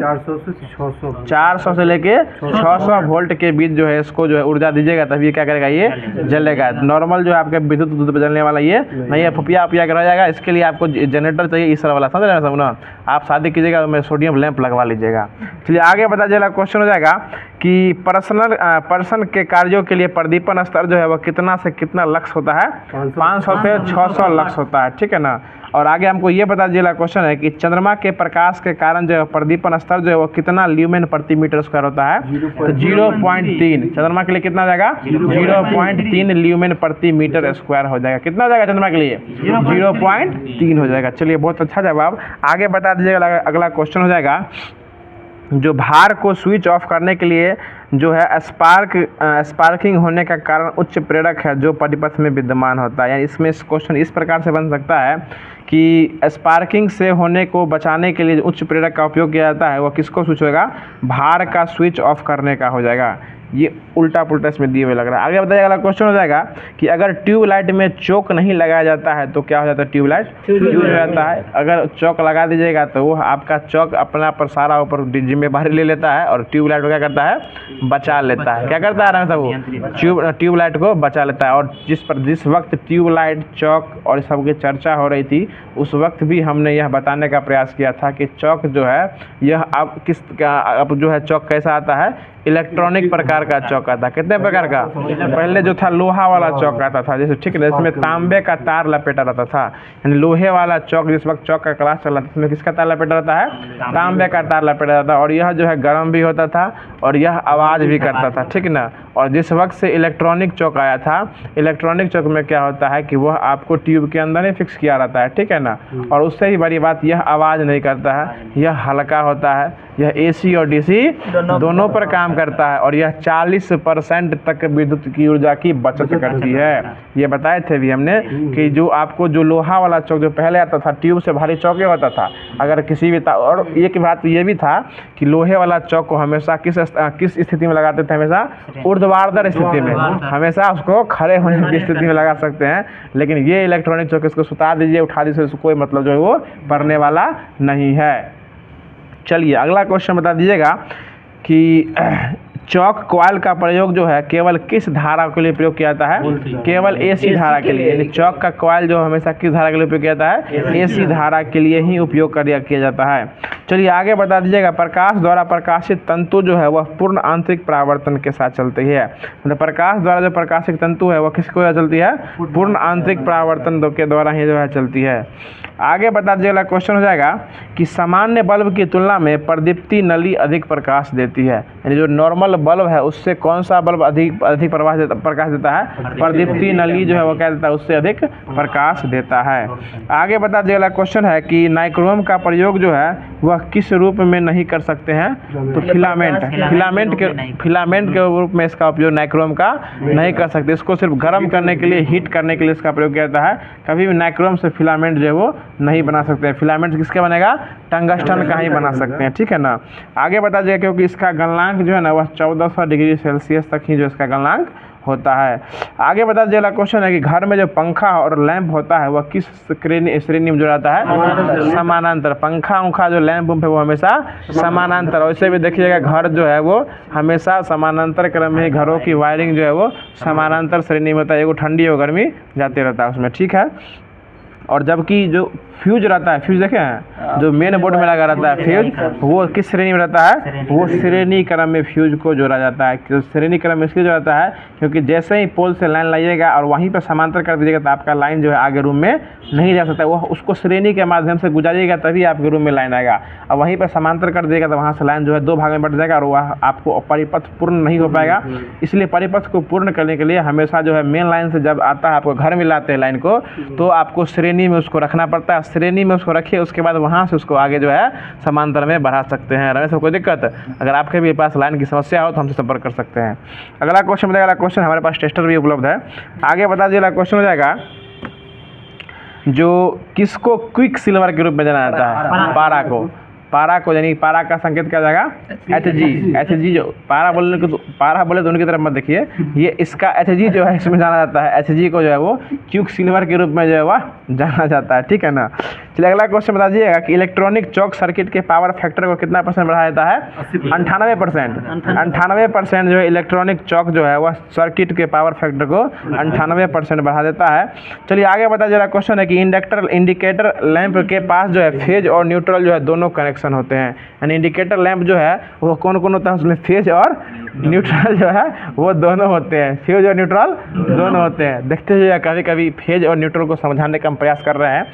400 से लेके 600 वोल्ट के बीच जो है इसको जो है ऊर्जा दीजिएगा, तभी क्या करेगा? ये जलेगा। नॉर्मल जो आपके विद्युत जलने वाला ये नहीं है, फुपिया के रह जाएगा। इसके लिए आपको जनरेटर चाहिए इस वाला। समझ रहे हैं सब ना? आप शादी कीजिएगा तो मैं सोडियम लैंप लगवा लीजिएगा। चलिए आगे बता दीजिए। क्वेश्चन हो जाएगा कि पर्सन के कार्यों के लिए प्रदीपन स्तर जो है वह कितना से कितना लक्स होता है? 500 से 600 लक्स होता है। ठीक है ना? और आगे हमको ये बता दीजिए। क्वेश्चन है कि चंद्रमा के प्रकाश के कारण जो है प्रदीपन स्तर जो है वो कितना ल्यूमेन प्रति मीटर स्क्वायर होता है? तो 0.3। चंद्रमा के लिए कितना हो जाएगा? 0.3 ल्यूमेन प्रति मीटर स्क्वायर हो जाएगा। कितना हो जाएगा चंद्रमा के लिए? 0.3 हो जाएगा। चलिए बहुत अच्छा जवाब। आगे बता दीजिएगा। अगला क्वेश्चन हो जाएगा, जो भार को स्विच ऑफ करने के लिए जो है स्पार्किंग होने का कारण उच्च प्रेरक है जो परिपथ में विद्यमान होता है। यानी इसमें क्वेश्चन इस प्रकार से बन सकता है कि स्पार्किंग से होने को बचाने के लिए उच्च प्रेरक का उपयोग किया जाता है, वो किसको स्विच होगा? भार का स्विच ऑफ करने का हो जाएगा। ये उल्टा पुल्टा इसमें दिए हुए लग रहा है। आगे बताइए। अगला क्वेश्चन हो जाएगा कि अगर ट्यूबलाइट में चौक नहीं लगाया जाता है तो क्या हो जाता है? ट्यूबलाइट फ्यूज हो जाता है। अगर चौक लगा दीजिएगा तो वो आपका चौक अपना पर सारा ऊपर जिम्मेदारी ले लेता है और ट्यूबलाइट को क्या करता है? बचा लेता है। क्या करता है रमेश साहब? ट्यूबलाइट को बचा लेता है। और जिस वक्त ट्यूबलाइट, चौक और सब की चर्चा हो रही थी, उस वक्त भी हमने यह बताने का प्रयास किया था कि चौक जो है यह अब जो है चौक कैसा आता है? इलेक्ट्रॉनिक प्रकार का चौक आता है। कितने प्रकार का? पहले जो था लोहा वाला चौक आता था, जैसे ठीक है, जिसमें तांबे का तार लपेटा रहता था। यानी लोहे वाला चौक, जिस वक्त चौक का क्लास चल रहा था उसमें किसका तार लपेटा रहता है? तांबे का तार लपेटा रहता था। और यह जो है गर्म भी होता था और यह आवाज़ भी करता था। ठीक ना? और जिस वक्त से इलेक्ट्रॉनिक चौक आया था, इलेक्ट्रॉनिक चौक में क्या होता है कि वह आपको ट्यूब के अंदर ही फिक्स किया रहता है। ठीक है ना? और उससे ही बड़ी बात, यह आवाज़ नहीं करता है, यह हल्का होता है, यह AC और DC दोनों पर काम करता है और यह 40% तक विद्युत की ऊर्जा की बचत करती है। ये बताए थे भी हमने कि जो आपको जो लोहा वाला चौक जो पहले आता था, ट्यूब से भारी चौक होता था, अगर किसी भी और एक बात ये भी था कि लोहे वाला चौक को हमेशा किस स्थिति में लगाते थे? हमेशा ऊर्ध्वाधर स्थिति में, हमेशा उसको खड़े होने की स्थिति में लगा सकते हैं। लेकिन ये इलेक्ट्रॉनिक चौक इसको सुता दीजिए, उठा दीजिए, उसको कोई मतलब जो है वो पड़ने वाला नहीं है। चलिए अगला क्वेश्चन बता दीजिएगा कि चौक कॉइल का प्रयोग जो है केवल किस धारा के लिए प्रयोग किया जाता है? केवल एसी धारा के लिए। यानी चौक का कॉइल जो हमेशा किस धारा के लिए उपयोग किया जाता है? एसी धारा के लिए ही उपयोग किया जाता है। चलिए आगे बता दीजिएगा, प्रकाश द्वारा प्रकाशित तंतु जो है वह पूर्ण आंतरिक परावर्तन के साथ चलती है। मतलब प्रकाश द्वारा जो प्रकाशित तंतु है वह किसके द्वारा चलती है? पूर्ण आंतरिक परावर्तन के द्वारा ही जो है चलती है। आगे बता दीजिएगा, क्वेश्चन हो जाएगा कि सामान्य बल्ब की तुलना में प्रदीप्ति नली अधिक प्रकाश देती है। यानी जो नॉर्मल बल्ब है उससे कौन सा बल्ब अधिक प्रकाश देता है? प्रदीप्ति नली जो है वो क्या देता है? उससे अधिक प्रकाश देता है। आगे बता दीजिएगा, क्वेश्चन है कि नाइक्रोम का प्रयोग जो है वह किस रूप में नहीं कर सकते हैं? तो फिलामेंट के रूप में इसका उपयोग नाइक्रोम का नहीं कर सकते। इसको सिर्फ गर्म करने के लिए, हीट करने के लिए इसका प्रयोग किया जाता है। कभी भी नाइक्रोम से फिलामेंट जो है वो नहीं बना सकते हैं। फिलामेंट किसके बनेगा? टंगस्टन का ही बना सकते हैं, ठीक है ना। आगे बता दीजिए, क्योंकि इसका गलनांक जो है ना वह 1400 डिग्री सेल्सियस तक ही जो इसका गलनांक होता है। आगे बता दीजिएगा, क्वेश्चन है कि घर में जो पंखा और लैंप होता है वह किस श्रेणी में जो रहता है? समानांतर। पंखा उंखा जो लैंप है वो हमेशा समानांतर। वैसे भी देखिएगा घर जो है वो हमेशा समानांतर क्रम में, घरों की वायरिंग जो है वो समानांतर श्रेणी में होता है। एगो ठंडी और गर्मी जाते रहता है उसमें, ठीक है। और जबकि जो फ्यूज रहता है, फ्यूज देखे हैं जो मेन बोर्ड में लगा रहता है फ्यूज, वो किस श्रेणी में रहता है? वो श्रेणी क्रम में फ्यूज को जोड़ा जाता है। तो श्रेणी क्रम में इसलिए जोड़ा जाता है क्योंकि जैसे ही पोल से लाइन लाइएगा और वहीं पर समांतर कर दीजिएगा तो आपका लाइन जो है आगे रूम में नहीं जा सकता। वो उसको श्रेणी के माध्यम से गुजारिएगा तभी आपके रूम में लाइन आएगा। और वहीं पर समांतर कर दीजिएगा तो वहाँ से लाइन जो है 2 भाग में बट जाएगा और वह आपको परिपथ पूर्ण नहीं हो पाएगा। इसलिए परिपथ को पूर्ण करने के लिए हमेशा जो है मेन लाइन से जब आता है, आपको घर में लाते हैं लाइन को, तो आपको श्रेणी में उसको रखना पड़ता है। श्रेणी में उसको रखिए, उसके बाद वहाँ से उसको आगे जो है समांतर में बढ़ा सकते हैं। रमेश को कोई दिक्कत? अगर आपके भी पास लाइन की समस्या हो तो हमसे संपर्क कर सकते हैं। अगला क्वेश्चन बताएगा, क्वेश्चन हमारे पास टेस्टर भी उपलब्ध है। आगे बता दीजिएगा, क्वेश्चन हो जाएगा जो किसको क्विक सिल्वर के रूप में जाना जाता है? पारा को यानी पारा का संकेत क्या जाएगा? Hg। जो पारा बोले तो उनकी तरफ मत देखिए, ये इसका Hg जो है इसमें जाना जाता है। Hg को जो है वो क्विक सिल्वर के रूप में जो है वह जाना जाता है, ठीक है ना। चलिए अगला क्वेश्चन बता दीजिएगा कि इलेक्ट्रॉनिक चौक सर्किट के पावर फैक्टर को कितना % बढ़ाया जाता है? 98%। 98% जो है इलेक्ट्रॉनिक चौक जो है वह सर्किट के पावर फैक्टर को 98% बढ़ा देता है। चलिए आगे बता दीजिएगा, क्वेश्चन है कि इंडिकेटर लैंप के पास जो है फेज और न्यूट्रल जो है दोनों कनेक्शन होते हैं। यानी इंडिकेटर लैंप जो है वो कौन कौन होता है? उसमें फेज और न्यूट्रल जो है वो दोनों होते हैं। फेज और न्यूट्रल दोनों होते हैं। देखते हुए कभी कभी फेज और न्यूट्रल को समझाने का हम प्रयास कर रहे हैं,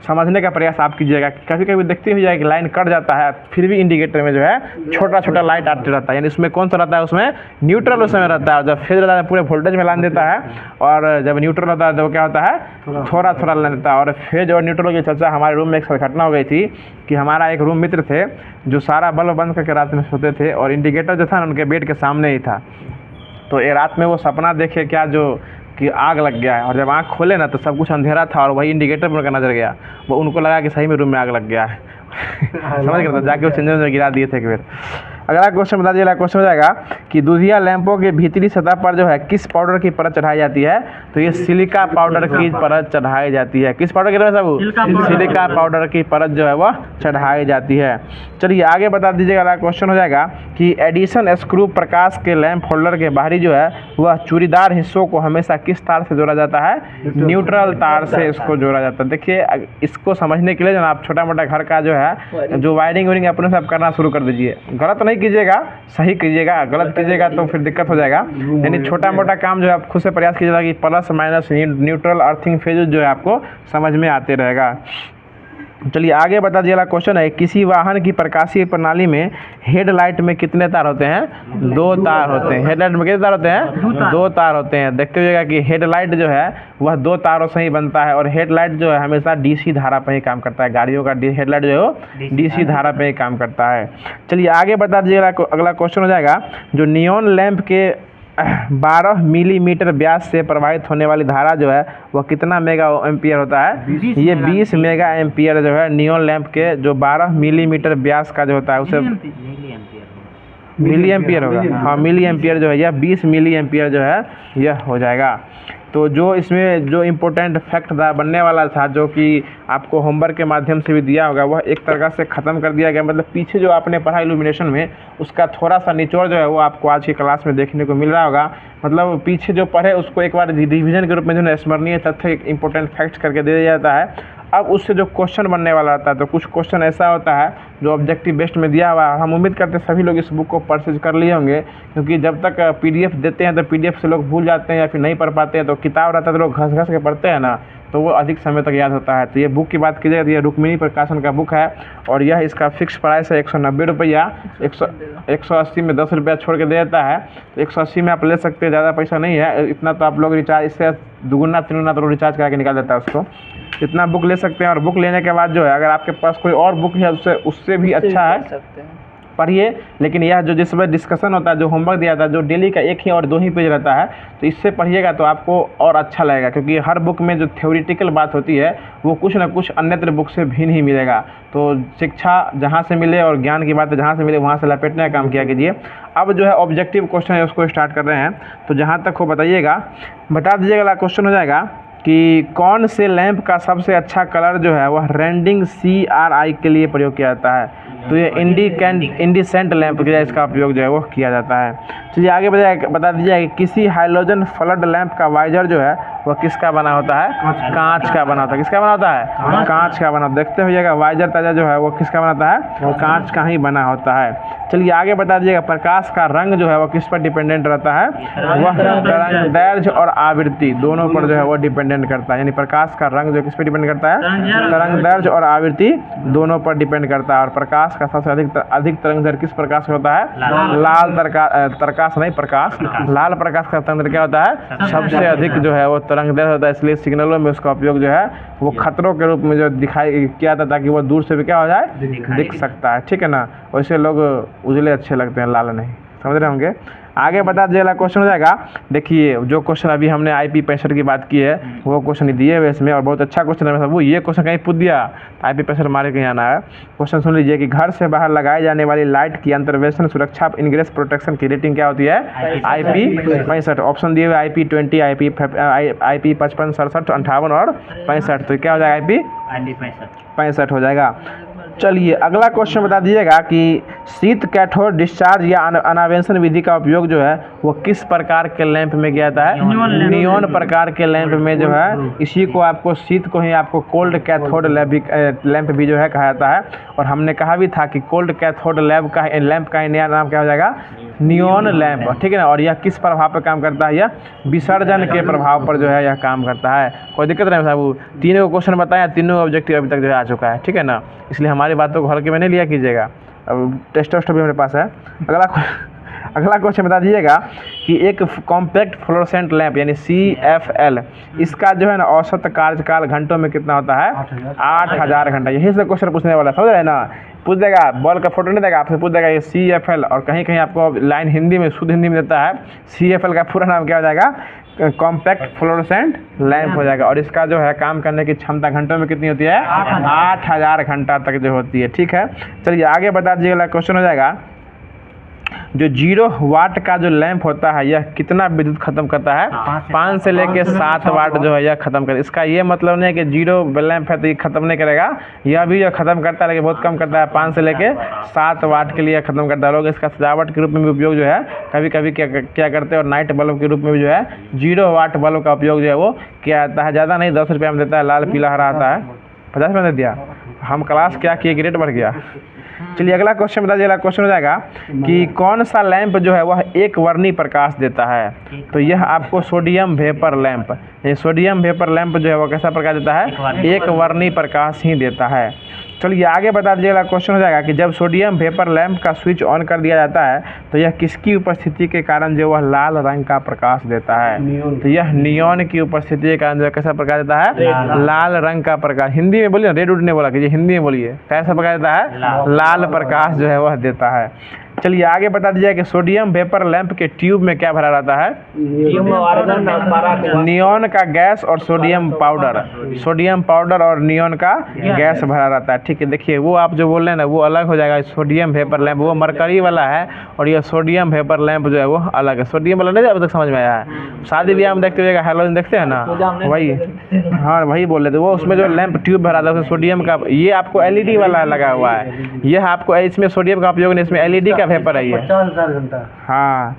समझने का प्रयास आप कीजिएगा। कभी कभी देखते हुए कि लाइन कट जाता है फिर भी इंडिकेटर में जो है छोटा छोटा लाइट आते रहता है। यानी उसमें कौन सा रहता है? उसमें न्यूट्रल उसमें रहता है। और जब फेज रहता है पूरे वोल्टेज में लाइन देता है, और जब न्यूट्रल रहता है तो क्या होता है? थोड़ा थोड़ा लाइन देता है। और फेज और न्यूट्रल की चर्चा हमारे रूम में एक साथ घटना हो गई थी कि हमारा एक रूम मित्र थे जो सारा बल्ब बंद करके रात में सोते थे और इंडिकेटर जो था ना उनके बेड के सामने ही था। तो ये रात में वो सपना देखे क्या जो कि आग लग गया है, और जब आँख खोले ना तो सब कुछ अंधेरा था और वही इंडिकेटर पर उनका नजर गया। वो उनको लगा कि सही में रूम में आग लग गया है। समझ गए? तो जाके वो चेंजर में गिरा दिए थे एक बार। अगला क्वेश्चन बता दीजिएगा, क्वेश्चन हो जाएगा कि दूधिया लैंपों के भीतरी सतह पर जो है किस पाउडर की परत चढ़ाई जाती है? तो ये सिलिका पाउडर की परत चढ़ाई जाती है। किस पाउडर की तरह सब? सिलिका पाउडर की परत जो है वह चढ़ाई जाती है। चलिए आगे बता दीजिएगा, अगला क्वेश्चन हो जाएगा कि एडिशन स्क्रू प्रकाश के लैंप होल्डर के बाहरी जो है वह चूड़ीदार हिस्सों को हमेशा किस तार से जोड़ा जाता है? न्यूट्रल तार से इसको जोड़ा जाता है। देखिए इसको समझने के लिए जो आप छोटा मोटा घर का जो है जो वायरिंग अपने से आप करना शुरू कर दीजिए। गलत नहीं कीजिएगा, सही कीजिएगा। गलत कीजिएगा तो फिर दिक्कत हो जाएगा। यानी छोटा मोटा काम जो है आप खुद से प्रयास कीजिएगा कि plus minus neutral earthing phase जो है आपको समझ में आते रहेगा। चलिए आगे बता दीजिएगा, क्वेश्चन है किसी वाहन की प्रकाशीय प्रणाली में हेडलाइट में कितने तार होते हैं? 2 तार होते हैं। हेडलाइट में कितने तार होते हैं? 2 तार होते हैं। देखते हुएगा कि हेडलाइट जो है वह 2 तारों से ही बनता है और हेडलाइट जो है हमेशा डीसी धारा पर ही काम करता है। गाड़ियों का हेडलाइट जो है वो डीसी धारा पर ही काम करता है। चलिए आगे बता दीजिएगा, अगला क्वेश्चन हो जाएगा जो नियॉन लैंप के 12 मिलीमीटर व्यास से प्रवाहित होने वाली धारा जो है वह कितना मेगा एम्पियर होता है? ये 20 मेगा एम्पियर जो है नियॉन लैंप के जो 12 मिलीमीटर व्यास का जो होता है उसे मिली एम्पियर होगा, हाँ मिली एम्पियर जो है यह 20 मिली एम्पियर जो है यह हो जाएगा। तो जो इसमें जो इम्पोर्टेंट फैक्ट था बनने वाला था, जो कि आपको होमवर्क के माध्यम से भी दिया होगा, वह एक तरह से ख़त्म कर दिया गया। मतलब पीछे जो आपने पढ़ा इल्यूमिनेशन में, उसका थोड़ा सा निचोड़ जो है वो आपको आज की क्लास में देखने को मिल रहा होगा। मतलब पीछे जो पढ़े उसको एक बार रिवीजन के रूप में जो है स्मरणीय तथ्य इंपॉर्टेंट फैक्ट्स करके दे दिया जाता है। अब उससे जो क्वेश्चन बनने वाला होता है, तो कुछ क्वेश्चन ऐसा होता है जो ऑब्जेक्टिव बेस्ड में दिया हुआ है। हम उम्मीद करते हैं सभी लोग इस बुक को परचेज कर लिए होंगे, क्योंकि जब तक पीडीएफ देते हैं तो पीडीएफ से लोग भूल जाते हैं या फिर नहीं पढ़ पाते हैं। तो किताब रहता है तो लोग घस घस के पढ़ते हैं ना, तो वो अधिक समय तक याद होता है। तो ये बुक की बात की जाए तो ये रुक्मिणी प्रकाशन का बुक है, और यह इसका फिक्स प्राइस है 190 रुपया। 180 में 10 रुपया छोड़ के दे देता है, तो 180 में आप ले सकते हैं, ज़्यादा पैसा नहीं है। इतना तो आप लोग रिचार्ज, इससे दुगुना तिगुना तो रिचार्ज करा के निकाल देता है उसको। इतना बुक ले सकते हैं, और बुक लेने के बाद जो है अगर आपके पास कोई और बुक है उससे भी अच्छा है, पढ़िए। लेकिन यह जो जिसमें डिस्कशन होता है, जो होमवर्क दिया था, जो डेली का 1 ही और 2 ही पेज रहता है, तो इससे पढ़िएगा तो आपको और अच्छा लगेगा। क्योंकि हर बुक में जो थ्योरेटिकल बात होती है वो कुछ ना कुछ अन्यत्र बुक से भिन्न ही मिलेगा। तो शिक्षा जहाँ से मिले और ज्ञान की बात जहाँ से मिले वहाँ से लपेटने का काम किया कीजिए। अब जो है ऑब्जेक्टिव क्वेश्चन है उसको स्टार्ट कर रहे हैं, तो जहाँ तक हो बताइएगा, बता दीजिएगा। अगला क्वेश्चन हो जाएगा कि कौन से लैंप का सबसे अच्छा कलर जो है वह रेंडिंग CRI के लिए प्रयोग किया जाता है। तो ये इंडिसेंट लैंप का इसका उपयोग जो है वो किया जाता है। चलिए आगे बता दीजिए कि किसी हाइलोजन फ्लड लैंप का वाइजर जो है वह किसका बना होता है, कांच का बना होता है। किसका बना होता है, कांच का बना। देखते होइएगा वाइजर ताजा जो है वो किसका बनाता है, कांच का ही बना होता है। चलिए आगे बता दीजिएगा प्रकाश का रंग जो है वो किस पर डिपेंडेंट रहता है, वह तरंग दैर्घ्य और आवृत्ति दोनों पर जो है वो डिपेंडेंट करता है। यानी प्रकाश का रंग जो किस पर डिपेंड करता है, तरंग दैर्घ्य और आवृत्ति दोनों पर डिपेंड करता है। और प्रकाश का सबसे अधिक तरंग दैर्घ्य किस प्रकाश का होता है, लाल प्रकाश। लाल प्रकाश का तरंग दैर्घ्य क्या होता है, सबसे अधिक जो है वो तरंग दैर्घ्य होता है। इसलिए सिग्नलों में उसका उपयोग जो है वो खतरों के रूप में जो दिखाई किया था, ताकि वो दूर से भी क्या हो जाए, दिख सकता है। ठीक है ना, वैसे लोग उजले अच्छे लगते हैं, लाल नहीं, समझ रहे होंगे। आगे बता दीजिएगा क्वेश्चन हो जाएगा। देखिए जो क्वेश्चन अभी हमने IP65 की बात की है वो क्वेश्चन दिए हुए इसमें, और बहुत अच्छा क्वेश्चन है। वो ये क्वेश्चन कहीं पूछ दिया IP65 हमारे कहीं आना है। क्वेश्चन सुन लीजिए कि घर से बाहर लगाए जाने वाली लाइट की अंतर्वेशन सुरक्षा इंग्रेस प्रोटेक्शन की रेटिंग क्या होती है, IP65। ऑप्शन दिए हुए IP20, IP55, 67, 58 और 65। तो क्या हो जाएगा, IP65 हो जाएगा। चलिए अगला क्वेश्चन बता दीजिएगा कि शीत कैथोड डिस्चार्ज या अनावेशन विधि का उपयोग जो है वो किस प्रकार के लैंप में किया जाता है, नियॉन प्रकार के लैंप में जो है। इसी को आपको शीत को ही आपको कोल्ड कैथोड लैंप भी जो है कहा जाता है। और हमने कहा भी था कि कोल्ड कैथोड लैंप का नया नाम क्या हो जाएगा, नियॉन लैंप। ठीक है ना। और यह किस प्रभाव पर काम करता है, यह विसर्जन के प्रभाव पर जो है यह काम करता है। कोई दिक्कत नहीं साहब, तीनों क्वेश्चन बताया, तीनों ऑब्जेक्टिव अभी तक जो है आ चुका है। ठीक है ना, इसलिए हमारी बातों को हल्के में नहीं लिया कीजिएगा। अब टेस्ट भी हमारे पास है। अगला क्वेश्चन बता दीजिएगा कि एक कॉम्पैक्ट फ्लोरोसेंट लैंप यानी CFL, इसका जो है ना औसत कार्यकाल घंटों में कितना होता है, 8000 घंटा। यही से क्वेश्चन पूछने वाला, समझ रहे हैं ना। पूछ देगा, बॉल का फोटो नहीं देगा, आपसे पूछ देगा ये CFL, और कहीं कहीं आपको लाइन हिंदी में, शुद्ध हिंदी में देता है। CFL का पूरा नाम क्या हो जाएगा, कॉम्पैक्ट फ्लोरोसेंट लैंप हो जाएगा। और इसका जो है काम करने की क्षमता घंटों में कितनी होती है, 8000 घंटा तक जो होती है। ठीक है, चलिए आगे बता दीजिएगा। क्वेश्चन हो जाएगा जो 0 वाट का जो लैंप होता है यह कितना विद्युत खत्म करता है, 5 से लेके 7 वाट जो है यह खत्म करता है। इसका ये मतलब नहीं है कि 0 लैंप है तो ये खत्म नहीं करेगा, यह भी जो खत्म करता है लेकिन बहुत कम करता है। 5 से लेके 7 वाट के लिए खत्म करता है। लोग इसका सजावट के रूप में भी उपयोग जो है कभी कभी क्या करते हैं, और नाइट बल्ब के रूप में भी जो है 0 वाट बल्ब का उपयोग जो है वो किया जाता है। ज़्यादा नहीं, 10 रुपये में देता है, लाल पीला हरा आता है। 50 रुपये दे दिया, हम क्लास क्या किए, रेट बढ़ गया। चलिए अगला क्वेश्चन बता दीजिएगा। क्वेश्चन हो जाएगा कि कौन सा लैंप जो है वह एक वर्णी प्रकाश देता है। तो यह आपको सोडियम वेपर लैंप, ये सोडियम वेपर लैंप जो है वह कैसा प्रकाश देता है, एक वर्णी प्रकाश ही देता है। चलिए आगे बता दीजिएगा। क्वेश्चन हो जाएगा कि जब सोडियम वेपर लैंप का स्विच ऑन कर दिया जाता है तो यह किसकी उपस्थिति के कारण जो वह लाल रंग का प्रकाश देता है। तो यह नियॉन की उपस्थिति के कारण जो कैसा प्रकाश देता है, लाल रंग का प्रकाश। हिंदी में बोलिए, रेड वुड ने बोला कि हिंदी में बोलिए, कैसा प्रकाश देता है, लाल प्रकाश जो है वह देता है। चलिए आगे बता दीजिए कि सोडियम वेपर लैंप के ट्यूब में क्या भरा रहता है? नियॉन का गैस और सोडियम पाउडर और नियॉन का गैस भरा रहता है। ठीक है, देखिए वो आप जो बोल रहे हैं ना वो अलग हो जाएगा। सोडियम वेपर लैंप वो मरकरी वाला है और ये सोडियम वेपर लैंप जो है वो अलग है। सोडियम वाला नहीं अभी तक समझ में आया है? शादी ब्याह में देखते हुए हैलोजन देखते हैं ना, वही, हाँ वही बोल रहे थे। वो उसमें जो लैंप ट्यूब भरा था उसमें सोडियम का, ये आपको एलईडी वाला लगा हुआ है। यह आपको इसमें सोडियम का उपयोग नहीं, इसमें एलईडी का वेपर है ये। 50,000 घंटा। हाँ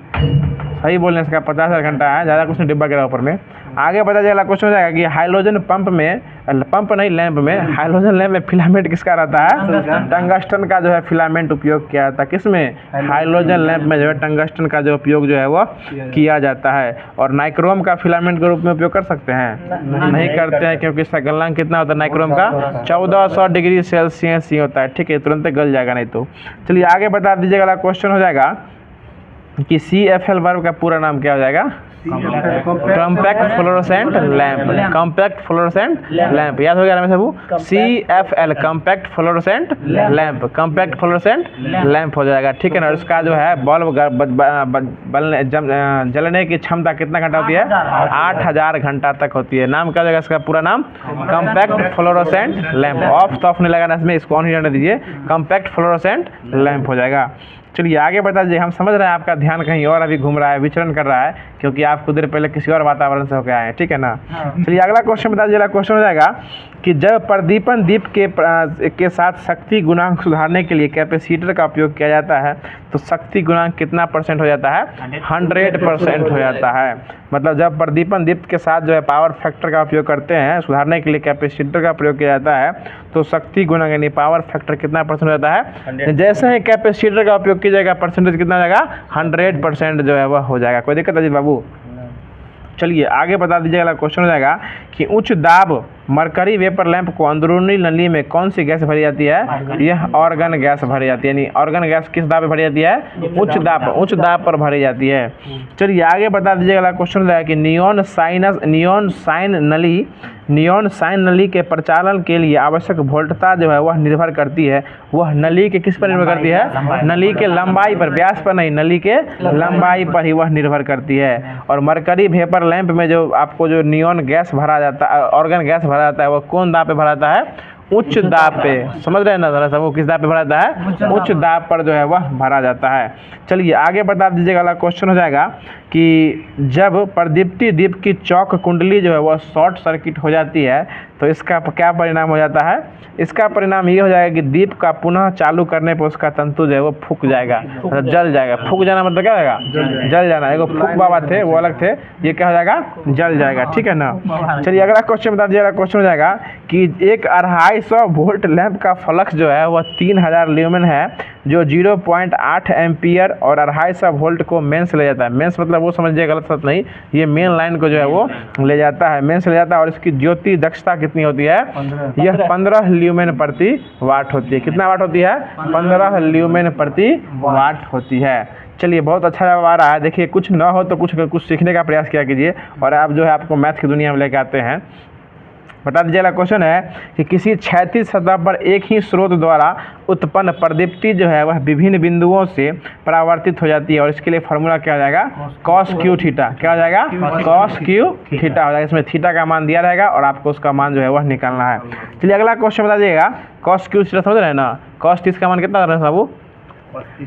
सही बोलने इसका 50,000 घंटा है, ज़्यादा कुछ नहीं डिब्बा गिरा ऊपर में। आगे पता चला क्वेश्चन हो जाएगा कि हाइड्रोजन लैंप में हाइड्रोजन लैंप में फिलामेंट किसका रहता है? टंगस्टन का जो है फिलामेंट उपयोग किया जाता है। किसमें? हाइड्रोजन लैंप में जो है टंगस्टन का जो उपयोग जो है वो किया जाता है। और नाइक्रोम का फिलामेंट के रूप में उपयोग कर सकते हैं? नहीं करते हैं, क्योंकि इसका गलनांक कितना होता है नाइक्रोम का? 1400 डिग्री सेल्सियस ही होता है। ठीक है, तुरंत गल जाएगा नहीं तो। चलिए आगे बता दीजिएगा, अगला क्वेश्चन हो जाएगा कि CFL वर्ब का पूरा नाम क्या हो जाएगा? Compact fluorescent lamp. Compact fluorescent lamp याद हो गया ना सबू? CFL compact fluorescent lamp. Compact fluorescent lamp हो जाएगा। ठीक है ना। उसका जो है बल्ब जलने की क्षमता कितना घंटा होती है? 8000 घंटा तक होती है। नाम क्या हो जाएगा इसका पूरा नाम? Compact fluorescent lamp. ऑफ तो ऑफ नहीं लगाना इसमें, इसको ऑन ही रहने दीजिए। कॉम्पैक्ट फ्लोरोसेंट लैंप हो जाएगा। चलिए आगे बता दीजिए। हम समझ रहे हैं आपका ध्यान कहीं और अभी घूम रहा है, विचरण कर रहा है, क्योंकि आप कुछ देर पहले किसी और वातावरण से होकर आए हैं। ठीक है ना। चलिए अगला क्वेश्चन बता दीजिए। क्वेश्चन हो जाएगा कि जब प्रदीपन दीप के साथ शक्ति गुणांक सुधारने के लिए कैपेसिटर का उपयोग किया जाता है तो शक्ति गुणांक कितना % हो जाता है? 100% हो जाता है। मतलब जब प्रदीपन दीप के साथ जो है पावर फैक्टर का उपयोग करते हैं सुधारने के लिए कैपेसिटर का प्रयोग किया जाता है तो शक्ति गुणांक यानी पावर फैक्टर कितना % हो जाता है? जैसे ही कैपेसिटर का उपयोग किया जाएगा परसेंटेज कितना हो जाएगा? 100% जो है वह हो जाएगा। कोई दिक्कत अजीत बाबू? चलिए आगे बता दीजिए। अगला क्वेश्चन हो जाएगा कि उच्च दाब मरकरी वेपर लैंप को अंदरूनी नली में कौन सी गैस भरी जाती है? यह ऑर्गन गैस भरी जाती है। यानी ऑर्गन गैस किस दाब पे भरी जाती है? उच्च दाब पर भरी जाती है। चलिए आगे बता दीजिए। अगला क्वेश्चन हो जाएगा कि नियॉन साइन नली के प्रचालन के लिए आवश्यक वोल्टता जो है वह निर्भर करती है, वह नली के किस पर निर्भर करती है? नली के लंबाई पर, व्यास पर नहीं, नली के लंबाई पर ही वह निर्भर करती है। और मरकरी वेपर लैंप में जो आपको जो नियॉन गैस भरा जाता है, ऑर्गन गैस भरा जाता है, वो कौन दाब पे भरा जाता है? उच्च दाब पे। समझ रहे हैं ना जरा सा? वो किस दाब पे भरा जाता है? उच्च दाब पर जो है वह भरा जाता है। चलिए आगे बता दीजिएगा। अगला क्वेश्चन हो जाएगा कि जब प्रदीप्ति दीप की चौक कुंडली जो है वह शॉर्ट सर्किट हो जाती है तो इसका क्या परिणाम हो जाता है? इसका परिणाम ये हो जाएगा कि दीप का पुनः चालू करने पर उसका तंतु जो है वो फूक जाएगा, मतलब जल जाएगा। फूक जाना मतलब क्या होगा? जल जाना। एगो फूक बाबा थे वो अलग थे, ये क्या हो जाएगा? जल जाएगा। ठीक है ना। चलिए अगला क्वेश्चन बता दीजिएगा। क्वेश्चन हो जाएगा कि एक 250 वोल्ट लैंप का फ्लक्स जो है वह 3000 ल्यूमेन है जो 0.8 एम्पियर और 250 वोल्ट को मेन से ले जाता है। मेंस मतलब वो समझिए गलत बात नहीं, ये मेन लाइन को जो है वो ले जाता है, मेन से ले जाता है। और इसकी ज्योति दक्षता कितनी होती है? यह 15 ल्यूमेन प्रति वाट होती है। कितना वाट होती है? 15 ल्यूमेन प्रति वाट होती है। चलिए बहुत अच्छा जवाब आ रहा है। देखिए कुछ ना हो तो कुछ सीखने का प्रयास किया कीजिए और आप जो है आपको मैथ की दुनिया में लेके आते हैं। बता दीजिएगा। क्वेश्चन है कि किसी क्षैतिज सतह पर एक ही स्रोत द्वारा उत्पन्न प्रदीप्ति जो है वह विभिन्न बिंदुओं से परावर्तित हो जाती है और इसके लिए फार्मूला क्या हो जाएगा? cos q theta. क्या हो जाएगा? cos q थीटा हो जाएगा। इसमें थीटा का मान दिया रहेगा और आपको उसका मान जो है वह निकालना है। चलिए अगला क्वेश्चन बता दीजिएगा। cos q थीटा समझ रहे हैं ना? cos 30 का मान कितना कर रहे हैं बाबू?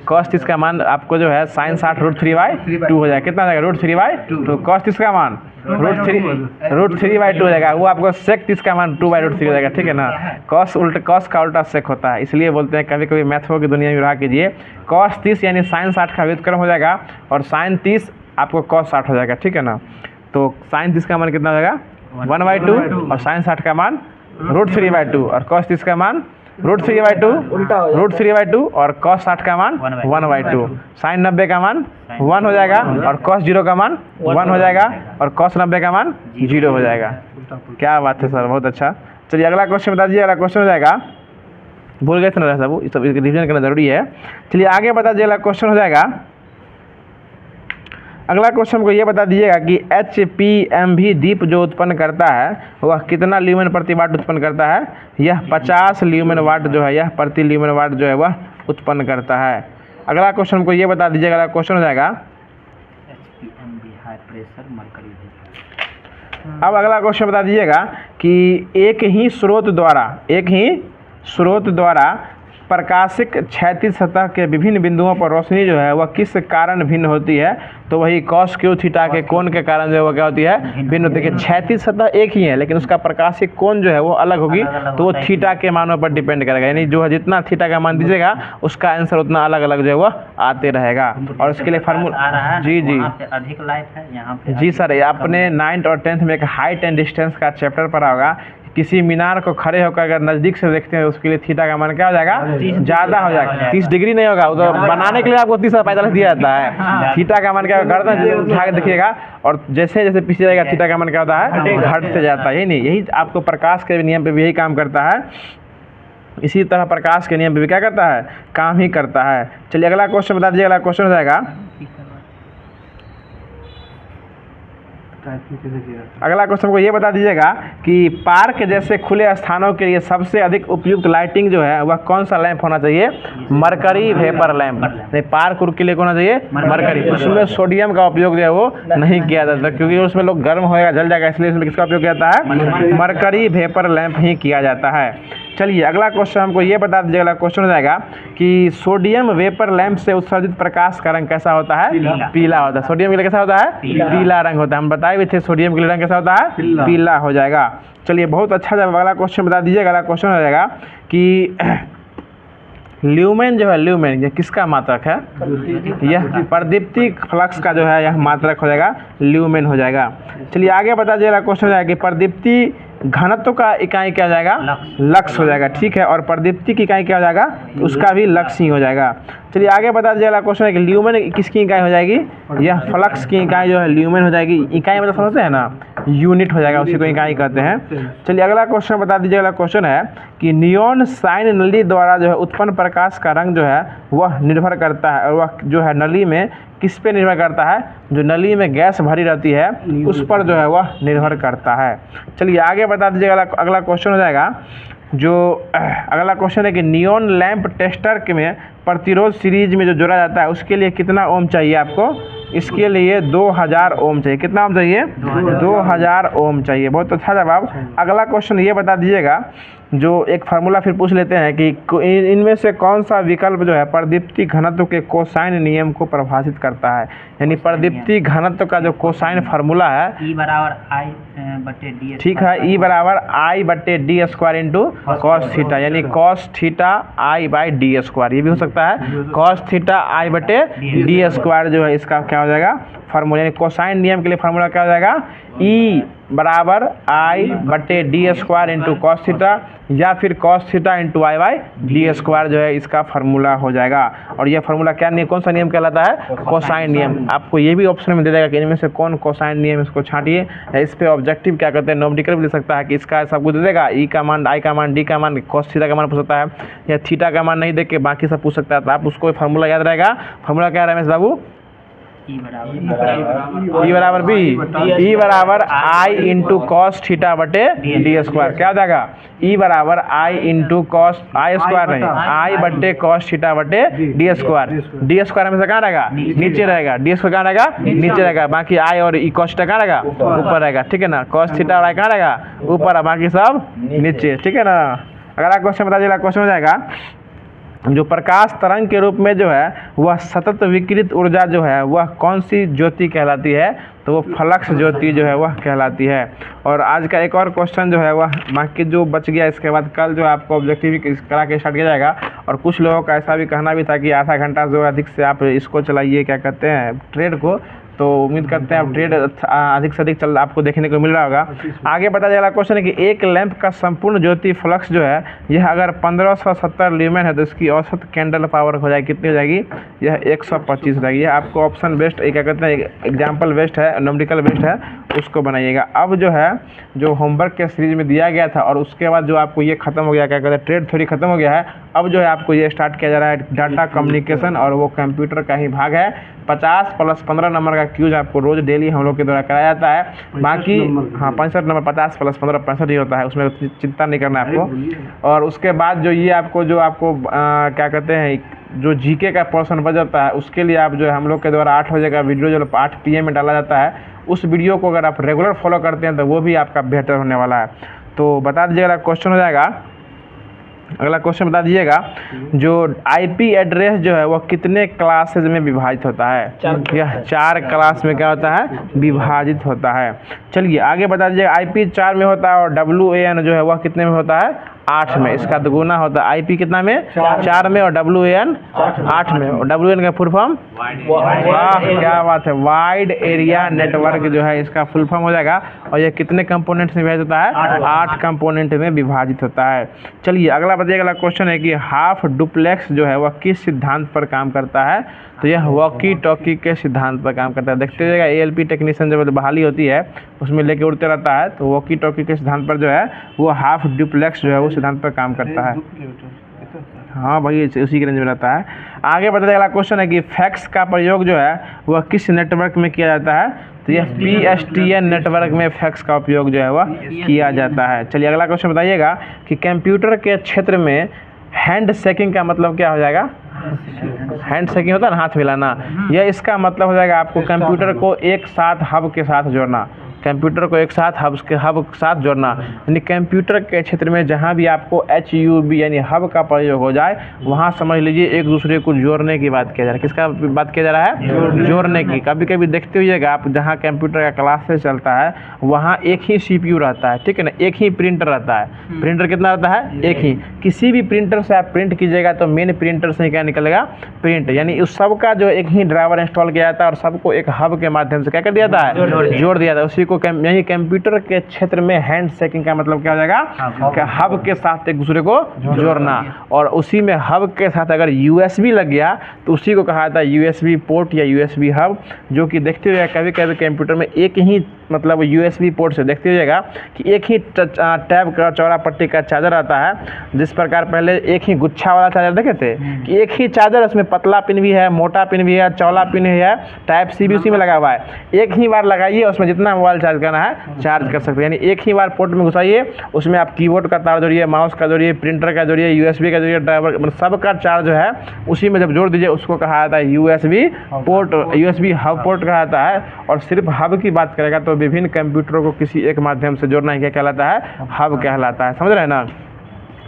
cos 30 का मान आपको जो है sin 60 √3/2 हो जाएगा। कितना हो जाएगा? √3/2। cos 30 का मान √3/2 हो जाएगा। वो आपको sec 30 का मान 2/√3 हो जाएगा। ठीक है ना। cos का उल्टा sec होता है, इसलिए बोलते हैं कभी कभी मैथों की दुनिया में रहा कीजिए। cos 30 यानी sin 60 का व्युत्क्रम हो जाएगा और sin 30 आपको cos 60 हो जाएगा। ठीक है ना। तो sin 30 का मान कितना हो जाएगा? 1/2 और sin 60 का मान √3/2 और cos 30 का मान √3/2 और cos 60 का मान 1/2। sin 90 का मान 1 हो जाएगा और cos 0 का मान 1 हो जाएगा और cos 90 का मान 0 हो जाएगा। क्या बात है सर, बहुत अच्छा। चलिए अगला क्वेश्चन बता दीजिए। अगला क्वेश्चन हो जाएगा, भूल गए थे ना सब, ये सब रिविजन करना जरूरी है। चलिए आगे बता दीजिए। अगला क्वेश्चन हो जाएगा। अगला क्वेश्चन को ये बता दीजिएगा कि HPMV दीप जो उत्पन्न करता है वह कितना ल्यूमेन प्रति वाट उत्पन्न करता है? यह 50 ल्यूमेन वाट जो है, यह प्रति ल्यूमेन वाट जो है वह उत्पन्न करता है। अगला क्वेश्चन हमको ये बता दीजिएगा, अगला क्वेश्चन हो जाएगा हाई प्रेशर मरकरी। अब अगला क्वेश्चन बता दीजिएगा कि एक ही स्रोत द्वारा प्रकाशिक क्षैतिज सतह के विभिन्न बिंदुओं पर रोशनी जो है वह किस कारण भिन्न होती है। तो वही कॉस क्यू थीटा के कोण के कारण जो है वो क्या होती है, भिन्न होती है। क्षैतिज सतह एक ही है लेकिन उसका प्रकाशिक कोण जो है वो अलग होगी, तो वो थीटा के मानों पर डिपेंड करेगा। यानी जो है जितना थीटा का मान दीजिएगा उसका आंसर उतना अलग अलग जो है वो आते रहेगा। और उसके लिए फार्मूला जी अधिक लाइट है यहाँ पे। जी सर, आपने 9th और 10th में एक हाइट एंड डिस्टेंस का चैप्टर पढ़ा होगा। किसी मीनार को खड़े होकर अगर नज़दीक से देखते हैं उसके लिए थीटा का मान क्या हो जाएगा, ज़्यादा हो जाएगा। 30 डिग्री नहीं होगा, वो तो बनाने के लिए आपको 30-45 दिया जाता है। थीटा का मान क्या होगा, गर्दन उठा के देखिएगा और जैसे जैसे पीछे जाएगा थीटा का मान क्या होता है, घटते जाता है। यही आपको प्रकाश के नियम पे भी यही काम करता है। इसी तरह प्रकाश के नियम पे भी क्या करता है, काम ही करता है। चलिए अगला क्वेश्चन बता दीजिए, अगला क्वेश्चन हो जाएगा अगला क्वेश्चन को ये बता दीजिएगा कि पार्क जैसे खुले स्थानों के लिए सबसे अधिक उपयुक्त लाइटिंग जो है वह कौन सा लैंप होना चाहिए, मरकरी वेपर लैंप। नहीं, पार्क के लिए कौन होना चाहिए, मरकरी। उसमें सोडियम का उपयोग जो है वो नहीं किया जाता क्योंकि उसमें लोग गर्म होएगा, जल जाएगा, इसलिए इसमें किसका उपयोग किया जाता है, मरकरी वेपर लैंप ही किया जाता है। चलिए अगला क्वेश्चन हमको ये बता दीजिए, अगला क्वेश्चन हो जाएगा कि सोडियम वेपर लैंप से उत्सर्जित प्रकाश का रंग कैसा होता है, पीला होता है। सोडियम के लिए कैसा होता है, पीला रंग होता है। हम बताए भी थे सोडियम के लिए रंग कैसा होता है, पीला हो जाएगा। चलिए बहुत अच्छा, जब अगला क्वेश्चन बता दीजिएगा, अगला क्वेश्चन हो जाएगा कि ल्यूमेन जो है, ल्यूमेन ये किसका मात्रक है, यह प्रदीप्ति फ्लक्स का जो है यह मात्रक हो जाएगा, ल्यूमेन हो जाएगा। चलिए आगे बता दीजिएगा, क्वेश्चन हो जाएगा कि प्रदीप्ति घनत्व का इकाई क्या हो जाएगा, लक्स हो जाएगा। ठीक है, और प्रदीप्ति की इकाई क्या हो जाएगा, उसका भी लक्स ही हो जाएगा। चलिए आगे बता दीजिएगा, क्वेश्चन है कि ल्यूमेन किसकी इकाई हो जाएगी, यह फ्लक्स की इकाई जो है ल्यूमेन हो जाएगी। इकाई मतलब समझते हैं ना, यूनिट हो जाएगा, उसी को इकाई कहते हैं। चलिए अगला क्वेश्चन बता दीजिए, अगला क्वेश्चन है कि नियॉन साइन नली द्वारा जो है उत्पन्न प्रकाश का रंग जो है वह निर्भर करता है, और वह जो है नली में किस पे निर्भर करता है, जो नली में गैस भरी रहती है उस पर जो है वह निर्भर करता है। चलिए आगे बता दीजिएगा, अगला क्वेश्चन हो जाएगा जो अगला क्वेश्चन है कि नियॉन लैंप टेस्टर में प्रतिरोध सीरीज में जो जोड़ा जाता है उसके लिए कितना ओम चाहिए आपको, इसके लिए 2000 ओम चाहिए। कितना ओम चाहिए, 2000 ओम चाहिए। बहुत अच्छा जवाब। अगला क्वेश्चन ये बता दीजिएगा, जो एक फार्मूला फिर पूछ लेते हैं कि इनमें से कौन सा विकल्प जो है प्रदीप्ति घनत्व के कोसाइन नियम को परिभाषित करता है। यानी प्रदीप्ति घनत्व का जो कोसाइन फार्मूला है, E बराबर I बटे डी। ठीक है, E बराबर I बटे D square into cos theta, यानी cos theta I by D square. ये भी हो सकता है कॉस थीटा I बटे डी स्क्वायर जो है इसका क्या हो जाएगा फार्मूला। यानी कोसाइन नियम के लिए फार्मूला क्या हो जाएगा, E बराबर I बटे D square into cos theta, या फिर cos theta into I by D square जो है इसका फार्मूला हो जाएगा। और यह फार्मूला क्या नियम, कौन सा नियम कहलाता है, कोसाइन नियम। आपको ये भी ऑप्शन में दे देगा कि इनमें से कौन कोसाइन नियम, इसको छांटिए। इस पे ऑब्जेक्टिव क्या करते हैं, नोमेटिकल भी ले सकता है कि इसका सब कुछ दे देगा, ई का मान, आई का मान, डी का मान, कॉस थीटा का मान पूछ सकता है, या थीटा का मान नहीं दे के बाकी सब पूछ सकता है। तो आप उसको फार्मूला याद रहेगा। फार्मूला क्या है रमेश बाबू, ई बराबर बी, ई बराबर आई इंटू कॉस थीटा बटे डी स्क्वायर। क्या हो जाएगा, ई बराबर आई इंटू कॉस, आई स्क्वायर नहीं, आई बटे कॉस थीटा बटे डी स्क्वायर। डी स्क्वायर हमेशा कहाँ रहेगा, नीचे रहेगा। डी स्क्वायर कहाँ रहेगा, नीचे रहेगा। बाकी आई और ई कॉस थीटा कहाँ रहेगा, ऊपर रहेगा। ठीक है ना, कॉस थीटा और आई कहाँ रहेगा, ऊपर, और बाकी सब नीचे। ठीक है ना। अगला क्वेश्चन बता दीजिएगा, क्वेश्चन हो जाएगा जो प्रकाश तरंग के रूप में जो है वह सतत विकिरित ऊर्जा जो है वह कौन सी ज्योति कहलाती है, तो वो फ्लक्स ज्योति जो है वह कहलाती है। और आज का एक और क्वेश्चन जो है वह बाकी जो बच गया, इसके बाद कल जो है आपको ऑब्जेक्टिव करा के स्टार्ट किया जाएगा। और कुछ लोगों का ऐसा भी कहना भी था कि आधा घंटा जो अधिक से आप इसको चलाइए, क्या कहते हैं, ट्रेड को। तो उम्मीद करते हैं आप ट्रेड अधिक से अधिक आपको देखने को मिल रहा होगा। आगे बता जाएगा क्वेश्चन है कि एक लैंप का संपूर्ण ज्योति फ्लक्स जो है यह अगर 1570 ल्यूमेन है तो इसकी औसत कैंडल पावर हो जाएगी, कितनी हो जाएगी, यह 125 रहेगी। यह आपको ऑप्शन बेस्ड, क्या कहते हैं, एग्जाम्पल बेस्ड है, नोमेटिकल बेस्ड है, उसको बनाइएगा। अब जो है जो होमवर्क के सीरीज में दिया गया था और उसके बाद जो आपको ये खत्म हो गया, क्या कहते हैं, ट्रेड थ्योरी खत्म हो गया है। अब जो है आपको ये स्टार्ट किया जा रहा है डाटा कम्युनिकेशन, और वो कंप्यूटर का ही भाग है। 50 + 15 नंबर का क्यूज आपको रोज़ डेली हम लोग के द्वारा कराया जाता है। बाकी हाँ 65 नंबर 50 + 15 65 ही होता है, उसमें चिंता नहीं करना है आपको। और उसके बाद जो ये आपको क्या कहते हैं जो जीके का पोर्शन बच जाता है, उसके लिए आप जो है हम लोग के द्वारा 8 बजे का वीडियो जो 8 PM में डाला जाता है, उस वीडियो को अगर आप रेगुलर फॉलो करते हैं तो वो भी आपका बेहतर होने वाला है। तो बता दीजिएगा, क्वेश्चन हो जाएगा, अगला क्वेश्चन बता दीजिएगा, जो आईपी एड्रेस जो है वो कितने क्लासेज में विभाजित होता है? यह 4 क्लास में क्या होता है? विभाजित होता है। चलिए आगे बता दीजिएगा, आईपी 4 में होता है और WAN जो है वह कितने में होता है? 8 में। इसका दोगुना होता है। आईपी कितना में? 4 में और WAN 8 में। और WAN का फुल फॉर्म? वाह क्या बात है, वाइड एरिया नेटवर्क जो है इसका फुल फॉर्म हो जाएगा। और ये कितने कंपोनेंट्स में विभाजित होता है? 8 कंपोनेंट में विभाजित होता है। चलिए अगला बताइएगा, अगला क्वेश्चन है कि हाफ डुप्लेक्स जो है वह किस सिद्धांत पर काम करता है? तो यह वॉकी टॉकी के सिद्धांत पर काम करता है। देखते रहिएगा, ALP टेक्नीशियन जब बहाली होती है उसमें लेके उड़ते रहता है, तो वॉकी टॉकी के सिद्धांत पर जो है वो हाफ डुप्लेक्स जो है वो सिद्धांत पर काम करता है। हाँ भाई उसी के रेंज में रहता है। आगे बताइए, अगला क्वेश्चन है कि फैक्स का प्रयोग जो है वह किस नेटवर्क में किया जाता है? तो यह PSTN नेटवर्क में फैक्स का उपयोग जो है वह किया जाता है। चलिए अगला क्वेश्चन बताइएगा कि कंप्यूटर के क्षेत्र में हैंड शेकिंग का मतलब क्या हो जाएगा? हैंड शेकिंग होता है ना, हाथ मिलाना, यह इसका मतलब हो जाएगा आपको कंप्यूटर को एक साथ हब के साथ जोड़ना। कंप्यूटर को एक साथ हब के साथ जोड़ना, यानी कंप्यूटर के क्षेत्र में जहाँ भी आपको HUB यानी हब का प्रयोग हो जाए वहाँ समझ लीजिए एक दूसरे को जोड़ने की बात किया जा रहा है। किसका बात किया जा रहा है? जोड़ने की। कभी कभी देखते होइएगा आप, जहाँ कंप्यूटर का क्लासेस चलता है वहाँ एक ही CPU रहता है, ठीक है ना, एक ही प्रिंटर रहता है। प्रिंटर कितना रहता है? एक ही। किसी भी प्रिंटर से आप प्रिंट कीजिएगा तो मेन प्रिंटर से क्या निकलेगा? प्रिंट। यानी उस सब का जो एक ही ड्राइवर इंस्टॉल किया जाता है और सबको एक हब के माध्यम से क्या कर दिया जाता है? जोड़ दिया जाता है। उसी को यानी कंप्यूटर के क्षेत्र में हैंड शेकिंग का मतलब क्या हो जाएगा? कि हब के साथ एक दूसरे को जोड़ना। और उसी में हब के साथ अगर USB लग गया तो उसी को कहा जाता है USB पोर्ट या USB हब, जो कि देखते हुए कभी कभी कंप्यूटर में एक ही मतलब USB पोर्ट से देखते हुएगा कि एक ही टैब का चौड़ा पट्टी का चार्जर आता है। जिस प्रकार पहले एक ही गुच्छा वाला चार्जर देखे थे कि एक ही चार्जर, उसमें पतला पिन भी है, मोटा पिन भी है, चौड़ा पिन भी है, टाइप C भी उसी में लगा हुआ है। एक ही बार लगाइए, उसमें जितना मोबाइल चार्ज करना है चार्ज कर सकते हैं। यानी एक ही बार पोर्ट में घुसाइए, उसमें आप कीबोर्ड का तार जोड़िए, माउस का जोड़िए, प्रिंटर का जोड़िए, USB का जोड़िए, ड्राइवर मतलब सबका चार्ज जो है उसी में जब जोड़ दीजिए उसको कहा जाता है USB port, USB hub port कहा जाता है। और सिर्फ हब की बात करेगा तो विभिन्न कंप्यूटरों को किसी एक माध्यम से जोड़ना ही क्या कहलाता है? हब कहलाता है। समझ रहे हैं ना?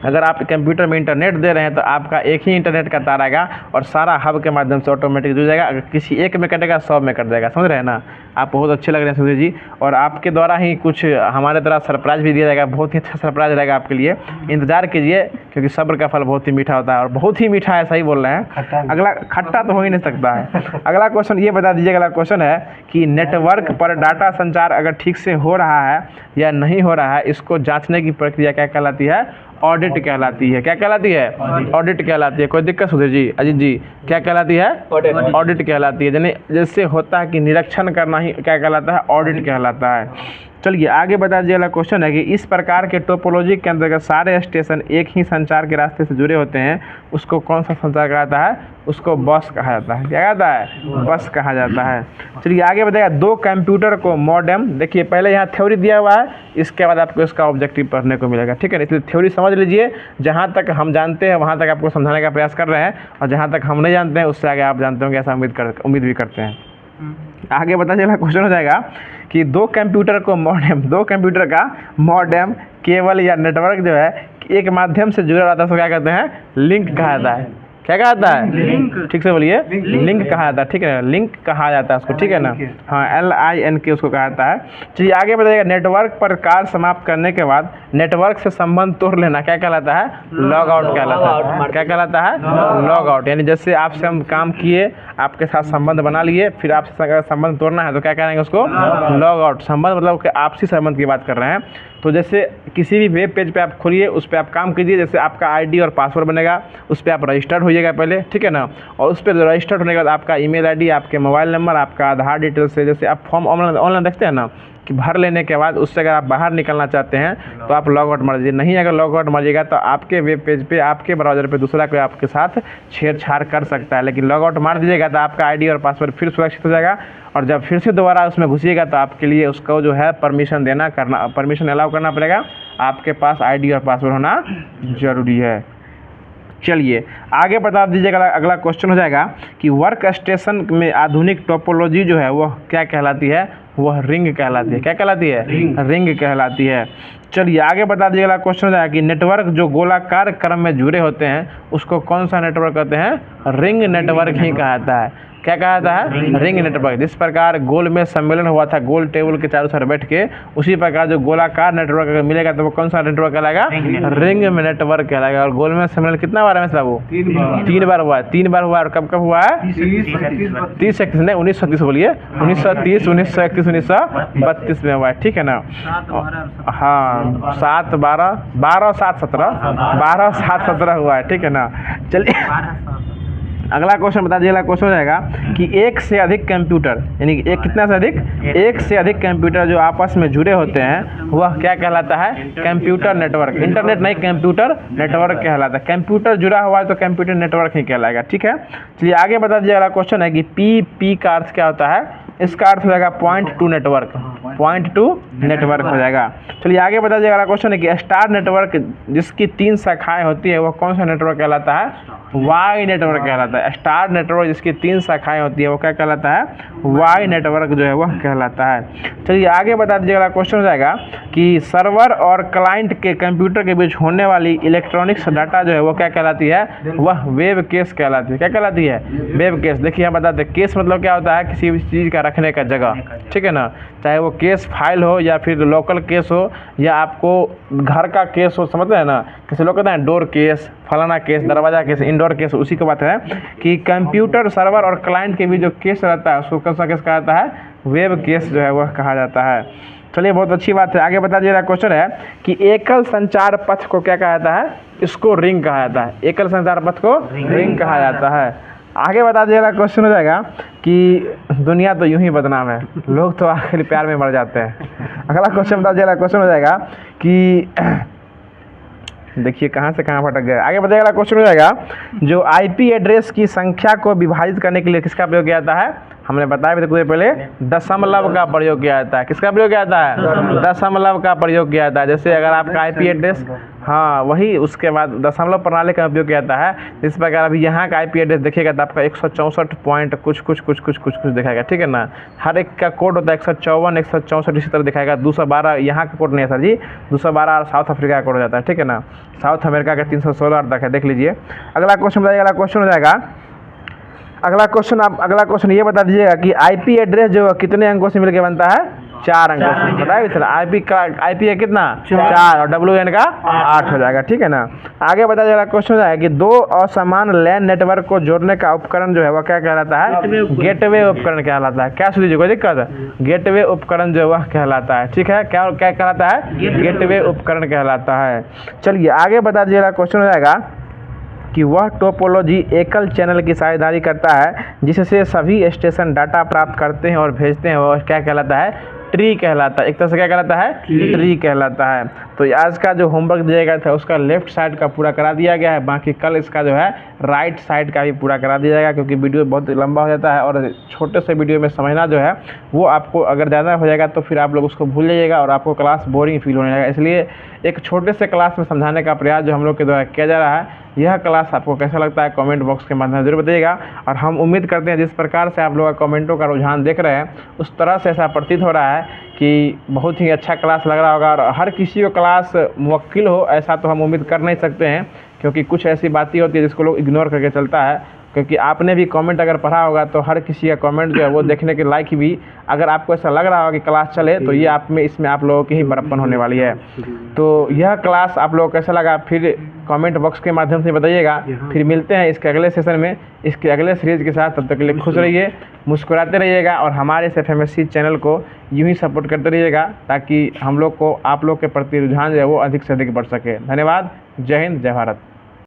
अगर आप कंप्यूटर में इंटरनेट दे रहे हैं तो आपका एक ही इंटरनेट का तार आएगा और सारा हब के माध्यम से ऑटोमेटिक जुड़ जाएगा। अगर किसी एक में कटेगा 100 में कट जाएगा। समझ रहे हैं ना? आप बहुत अच्छे लग रहे हैं सुधीर जी, और आपके द्वारा ही कुछ हमारे द्वारा सरप्राइज भी दिया जाएगा। बहुत ही अच्छा सरप्राइज रहेगा आपके लिए, इंतजार कीजिए, क्योंकि सब्र का फल बहुत ही मीठा होता है। और बहुत ही मीठा है, सही बोल रहे हैं। अगला खट्टा तो हो ही नहीं सकता है। अगला क्वेश्चन ये बता दीजिए, अगला क्वेश्चन है कि नेटवर्क पर डाटा संचार अगर ठीक से हो रहा है या नहीं हो रहा है, इसको जाँचने की प्रक्रिया क्या कहलाती है? ऑडिट कहलाती है। क्या कहलाती है? ऑडिट कहलाती है। कोई दिक्कत सुधीर जी, अजीत जी, क्या कहलाती है? ऑडिट कहलाती है। यानी जैसे होता है कि निरीक्षण करना ही क्या कहलाता है? ऑडिट कहलाता है। चलिए आगे बता दीजिए, अगला क्वेश्चन है कि इस प्रकार के टोपोलॉजी के अंतर्गत सारे स्टेशन एक ही संचार के रास्ते से जुड़े होते हैं, उसको कौन सा संचार कहा जाता है? उसको बस कहा जाता है। क्या कहता है? बस कहा जाता है। चलिए आगे बताइएगा, दो कंप्यूटर को मॉडेम, देखिए पहले यहाँ थ्योरी दिया हुआ है, इसके बाद आपको इसका ऑब्जेक्टिव पढ़ने को मिलेगा, ठीक है। इसलिए थ्योरी समझ लीजिए, जहाँ तक हम जानते हैं वहाँ तक आपको समझाने का प्रयास कर रहे हैं, और जहाँ तक हम नहीं जानते हैं उससे आगे आप जानते होंगे, ऐसा उम्मीद भी करते हैं। आगे पता चला क्वेश्चन हो जाएगा कि दो कंप्यूटर का मॉडेम केबल या नेटवर्क जो है एक माध्यम से जुड़ा रहता है, उसको क्या कहते हैं? लिंक कहा जाता है। क्या कहा जाता है? लिंक। ठीक से बोलिए, लिंक कहा जाता है, ठीक है, लिंक कहा जाता है उसको, ठीक है ना। हाँ LINK उसको कहा जाता है। चलिए आगे बताइएगा, नेटवर्क पर कार्य समाप्त करने के बाद नेटवर्क से संबंध तोड़ लेना क्या कहलाता है? लॉग आउट कहलाता है। क्या कहलाता है? Log out. यानी जैसे आपसे हम काम किए, आपके साथ संबंध बना लिए, फिर आपसे अगर संबंध तोड़ना है तो क्या कहेंगे उसको? Log out. संबंध मतलब आपसी संबंध की बात कर रहे हैं। तो जैसे किसी भी वेब पेज पे आप खोलिए, उस पर आप काम कीजिए, जैसे आपका ID और पासवर्ड बनेगा, उस पर आप रजिस्टर्ड होइएगा पहले, ठीक है ना। और उस पर रजिस्टर्ड होने के बाद आपका ईमेल ID, आपके मोबाइल नंबर, आपका आधार डिटेल से, जैसे आप फॉर्म ऑनलाइन देखते हैं ना कि भर लेने के बाद उससे अगर आप बाहर निकलना चाहते हैं तो आप लॉग आउट मार दीजिए। नहीं अगर लॉग आउट मारिएगा तो आपके वेब पेज पे, आपके ब्राउज़र पे दूसरा कोई आपके साथ छेड़छाड़ कर सकता है। लेकिन लॉग आउट मार दीजिएगा तो आपका आईडी और पासवर्ड फिर सुरक्षित हो जाएगा, और जब फिर से दोबारा उसमें घुसिएगा तो आपके लिए उसको जो है परमिशन अलाउ करना पड़ेगा। आपके पास आईडी और पासवर्ड होना ज़रूरी है। चलिए आगे बता दीजिएगा। अगला क्वेश्चन हो जाएगा कि वर्क स्टेशन में आधुनिक टोपोलॉजी जो है वह क्या कहलाती है? वह रिंग कहलाती है। क्या कहलाती है? रिंग कहलाती है। चलिए आगे बता दीजिएगा। क्वेश्चन हो जाएगा कि नेटवर्क जो गोलाकार क्रम में जुड़े होते हैं उसको कौन सा नेटवर्क कहते हैं? रिंग नेटवर्क ही कहा जाता है। क्या कहा जाता है? Ring network. जिस प्रकार गोल में सम्मेलन हुआ था, गोल टेबल के चारों तरफ बैठ के, उसी प्रकार जो गोलाकार नेटवर्क अगर मिलेगा तो वो कौन सा नेटवर्क कहलाएगा? रिंग नेटवर्क कहलाएगा। और गोल में सम्मेलन कितना बार है बाबू? 3 बार हुआ है। 3 बार हुआ है। और कब कब हुआ है? 30 नहीं 1930 बोलिए। 1930, 1931, 1932 में हुआ है। ठीक है ना? हाँ 7, 12, 12, 7, 17, 12, 7, 17 हुआ है। ठीक है ना? चलिए अगला क्वेश्चन बता दीजिएगा। क्वेश्चन हो जाएगा कि एक से अधिक कंप्यूटर, यानी कि एक कितना से अधिक? एक से अधिक कंप्यूटर जो आपस में जुड़े होते हैं वह क्या कहलाता है? Computer network. इंटरनेट नहीं, कंप्यूटर नेटवर्क कहलाता है। कंप्यूटर जुड़ा हुआ है तो कंप्यूटर नेटवर्क ही कहलाएगा। ठीक है, चलिए आगे बता दीजिए। अगला क्वेश्चन है कि पी का अर्थ क्या होता है? इसका अर्थ हो जाएगा point two network. Point two network हो जाएगा। चलिए आगे बता दीजिए। अगला क्वेश्चन है कि स्टार नेटवर्क जिसकी 3 शाखाएं होती है वह कौन सा नेटवर्क कहलाता है? वाई नेटवर्क कहलाता है। स्टार नेटवर्क जिसकी 3 शाखाएं होती है वो क्या कहलाता है? वाई नेटवर्क जो है वह कहलाता है। चलिए आगे बता दीजिए। अगला क्वेश्चन हो जाएगा कि सर्वर और क्लाइंट के कंप्यूटर के बीच होने वाली इलेक्ट्रॉनिक्स डाटा जो है वो क्या कहलाती है? वह वेब केस कहलाती है। क्या कहलाती है? Web case. देखिए हम बताते हैं, केस मतलब क्या होता है? किसी भी चीज़ का रखने का जगह। ठीक है ना? चाहे वो केस फाइल हो या फिर लोकल केस हो या आपको घर का केस हो, समझते हैं ना? किसी लोग कहते हैं डोर केस, फलाना केस, दरवाजा केस, इंडोर केस। उसी की बात है कि कंप्यूटर सर्वर और क्लाइंट के बीच जो केस रहता है उसको कौन सा केस कहा जाता है? वेब केस जो है वह कहा जाता है। चलिए बहुत अच्छी बात है। आगे बता दीजिएगा। क्वेश्चन है कि एकल संचार पथ को क्या कहा जाता है? इसको रिंग कहा जाता है। एकल संचार पथ को रिंग कहा जाता है। आगे बता दीजिएगा। क्वेश्चन हो जाएगा कि दुनिया तो यूं ही बदनाम है, लोग तो आखिर प्यार में मर जाते हैं। अगला क्वेश्चन बता दीजिएगा। क्वेश्चन हो जाएगा कि देखिए कहाँ से कहाँ भटक गया। आगे बताइएगा। क्वेश्चन हो जाएगा जो आईपी एड्रेस की संख्या को विभाजित करने के लिए किसका प्रयोग किया जाता है? हमने बताया भी तो पहले दशमलव का प्रयोग किया जाता है। किसका प्रयोग किया जाता है? दशमलव का प्रयोग किया जाता है। जैसे अगर आपका आईपी एड्रेस, हाँ वही, उसके बाद दशमलव प्रणाली का उपयोग किया जाता है। इस प्रकार अभी यहाँ का आईपी एड्रेस देखिएगा तो आपका 164 पॉइंट कुछ दिखाएगा। ठीक है ना? हर एक का कोड होता है 154, 164 इसी तरह दिखाएगा। 212 यहाँ का कोड नहीं है सर जी, 212 साउथ अफ्रीका का कोड हो जाता है। ठीक है ना? साउथ अमेरिका का 316 तक है, देख लीजिए। अगला क्वेश्चन बताइएगा। अगला क्वेश्चन हो जाएगा। अगला क्वेश्चन ये बता दीजिएगा कि आईपी एड्रेस जो कितने अंकों से मिलकर बनता है? 4 अंकों से। बताया भी था आईपी है कितना? 4 और WN का 8 हो जाएगा। ठीक है ना? आगे बता दीजिएगा। क्वेश्चन हो जाएगा कि 2 असमान लैन नेटवर्क को जोड़ने का उपकरण जो है वह क्या कहलाता है? गेटवे उपकरण कहलाता है। क्या सुनिए, कोई दिक्कत है? गेटवे उपकरण जो वह कहलाता है। ठीक है, क्या क्या कहलाता है? गेटवे उपकरण कहलाता है। चलिए आगे बता दीजिएगा। क्वेश्चन हो जाएगा कि वह टोपोलॉजी एकल चैनल की साझेदारी करता है जिससे सभी स्टेशन डाटा प्राप्त करते हैं और भेजते हैं, वह क्या कहलाता है? ट्री कहलाता है। एक तरह से क्या कहलाता है? ट्री कहलाता है। तो आज का जो होमवर्क दिया गया था उसका लेफ्ट साइड का पूरा करा दिया गया है, बाकी कल इसका जो है राइट साइड का भी पूरा करा दिया जाएगा, क्योंकि वीडियो बहुत लंबा हो जाता है और छोटे से वीडियो में समझना जो है वो आपको अगर ज़्यादा हो जाएगा तो फिर आप लोग उसको भूल जाइएगा और आपको क्लास बोरिंग फील होने लगेगा। इसलिए एक छोटे से क्लास में समझाने का प्रयास जो हम लोग के द्वारा किया जा रहा है। यह क्लास आपको कैसा लगता है कमेंट बॉक्स के माध्यम से जरूर बताइएगा। और हम उम्मीद करते हैं जिस प्रकार से आप लोग कमेंटों का रुझान देख रहे हैं उस तरह से ऐसा प्रतीत हो रहा है कि बहुत ही अच्छा क्लास लग रहा होगा। और हर किसी को क्लास मुवक्किल हो ऐसा तो हम उम्मीद कर नहीं सकते हैं, क्योंकि कुछ ऐसी बातें होती है जिसको लोग इग्नोर करके चलता है। क्योंकि आपने भी कमेंट अगर पढ़ा होगा तो हर किसी का कमेंट जो है वो देखने के लायक भी, अगर आपको ऐसा लग रहा होगा कि क्लास चले तो ये आप में इसमें आप लोगों की ही बड़प्पन होने वाली है। तो यह क्लास आप लोगों को कैसा लगा फिर कमेंट बॉक्स के माध्यम से बताइएगा। फिर मिलते हैं इसके अगले सेशन में इसके अगले सीरीज़ के साथ। तब तक के लिए खुश रहिए, मुस्कुराते रहिएगा और हमारे इस FMSC चैनल को यूँ ही सपोर्ट करते रहिएगा ताकि हम लोग को आप लोग के प्रति रुझान जो है वो अधिक से अधिक बढ़ सके। धन्यवाद। जय हिंद, जय भारत।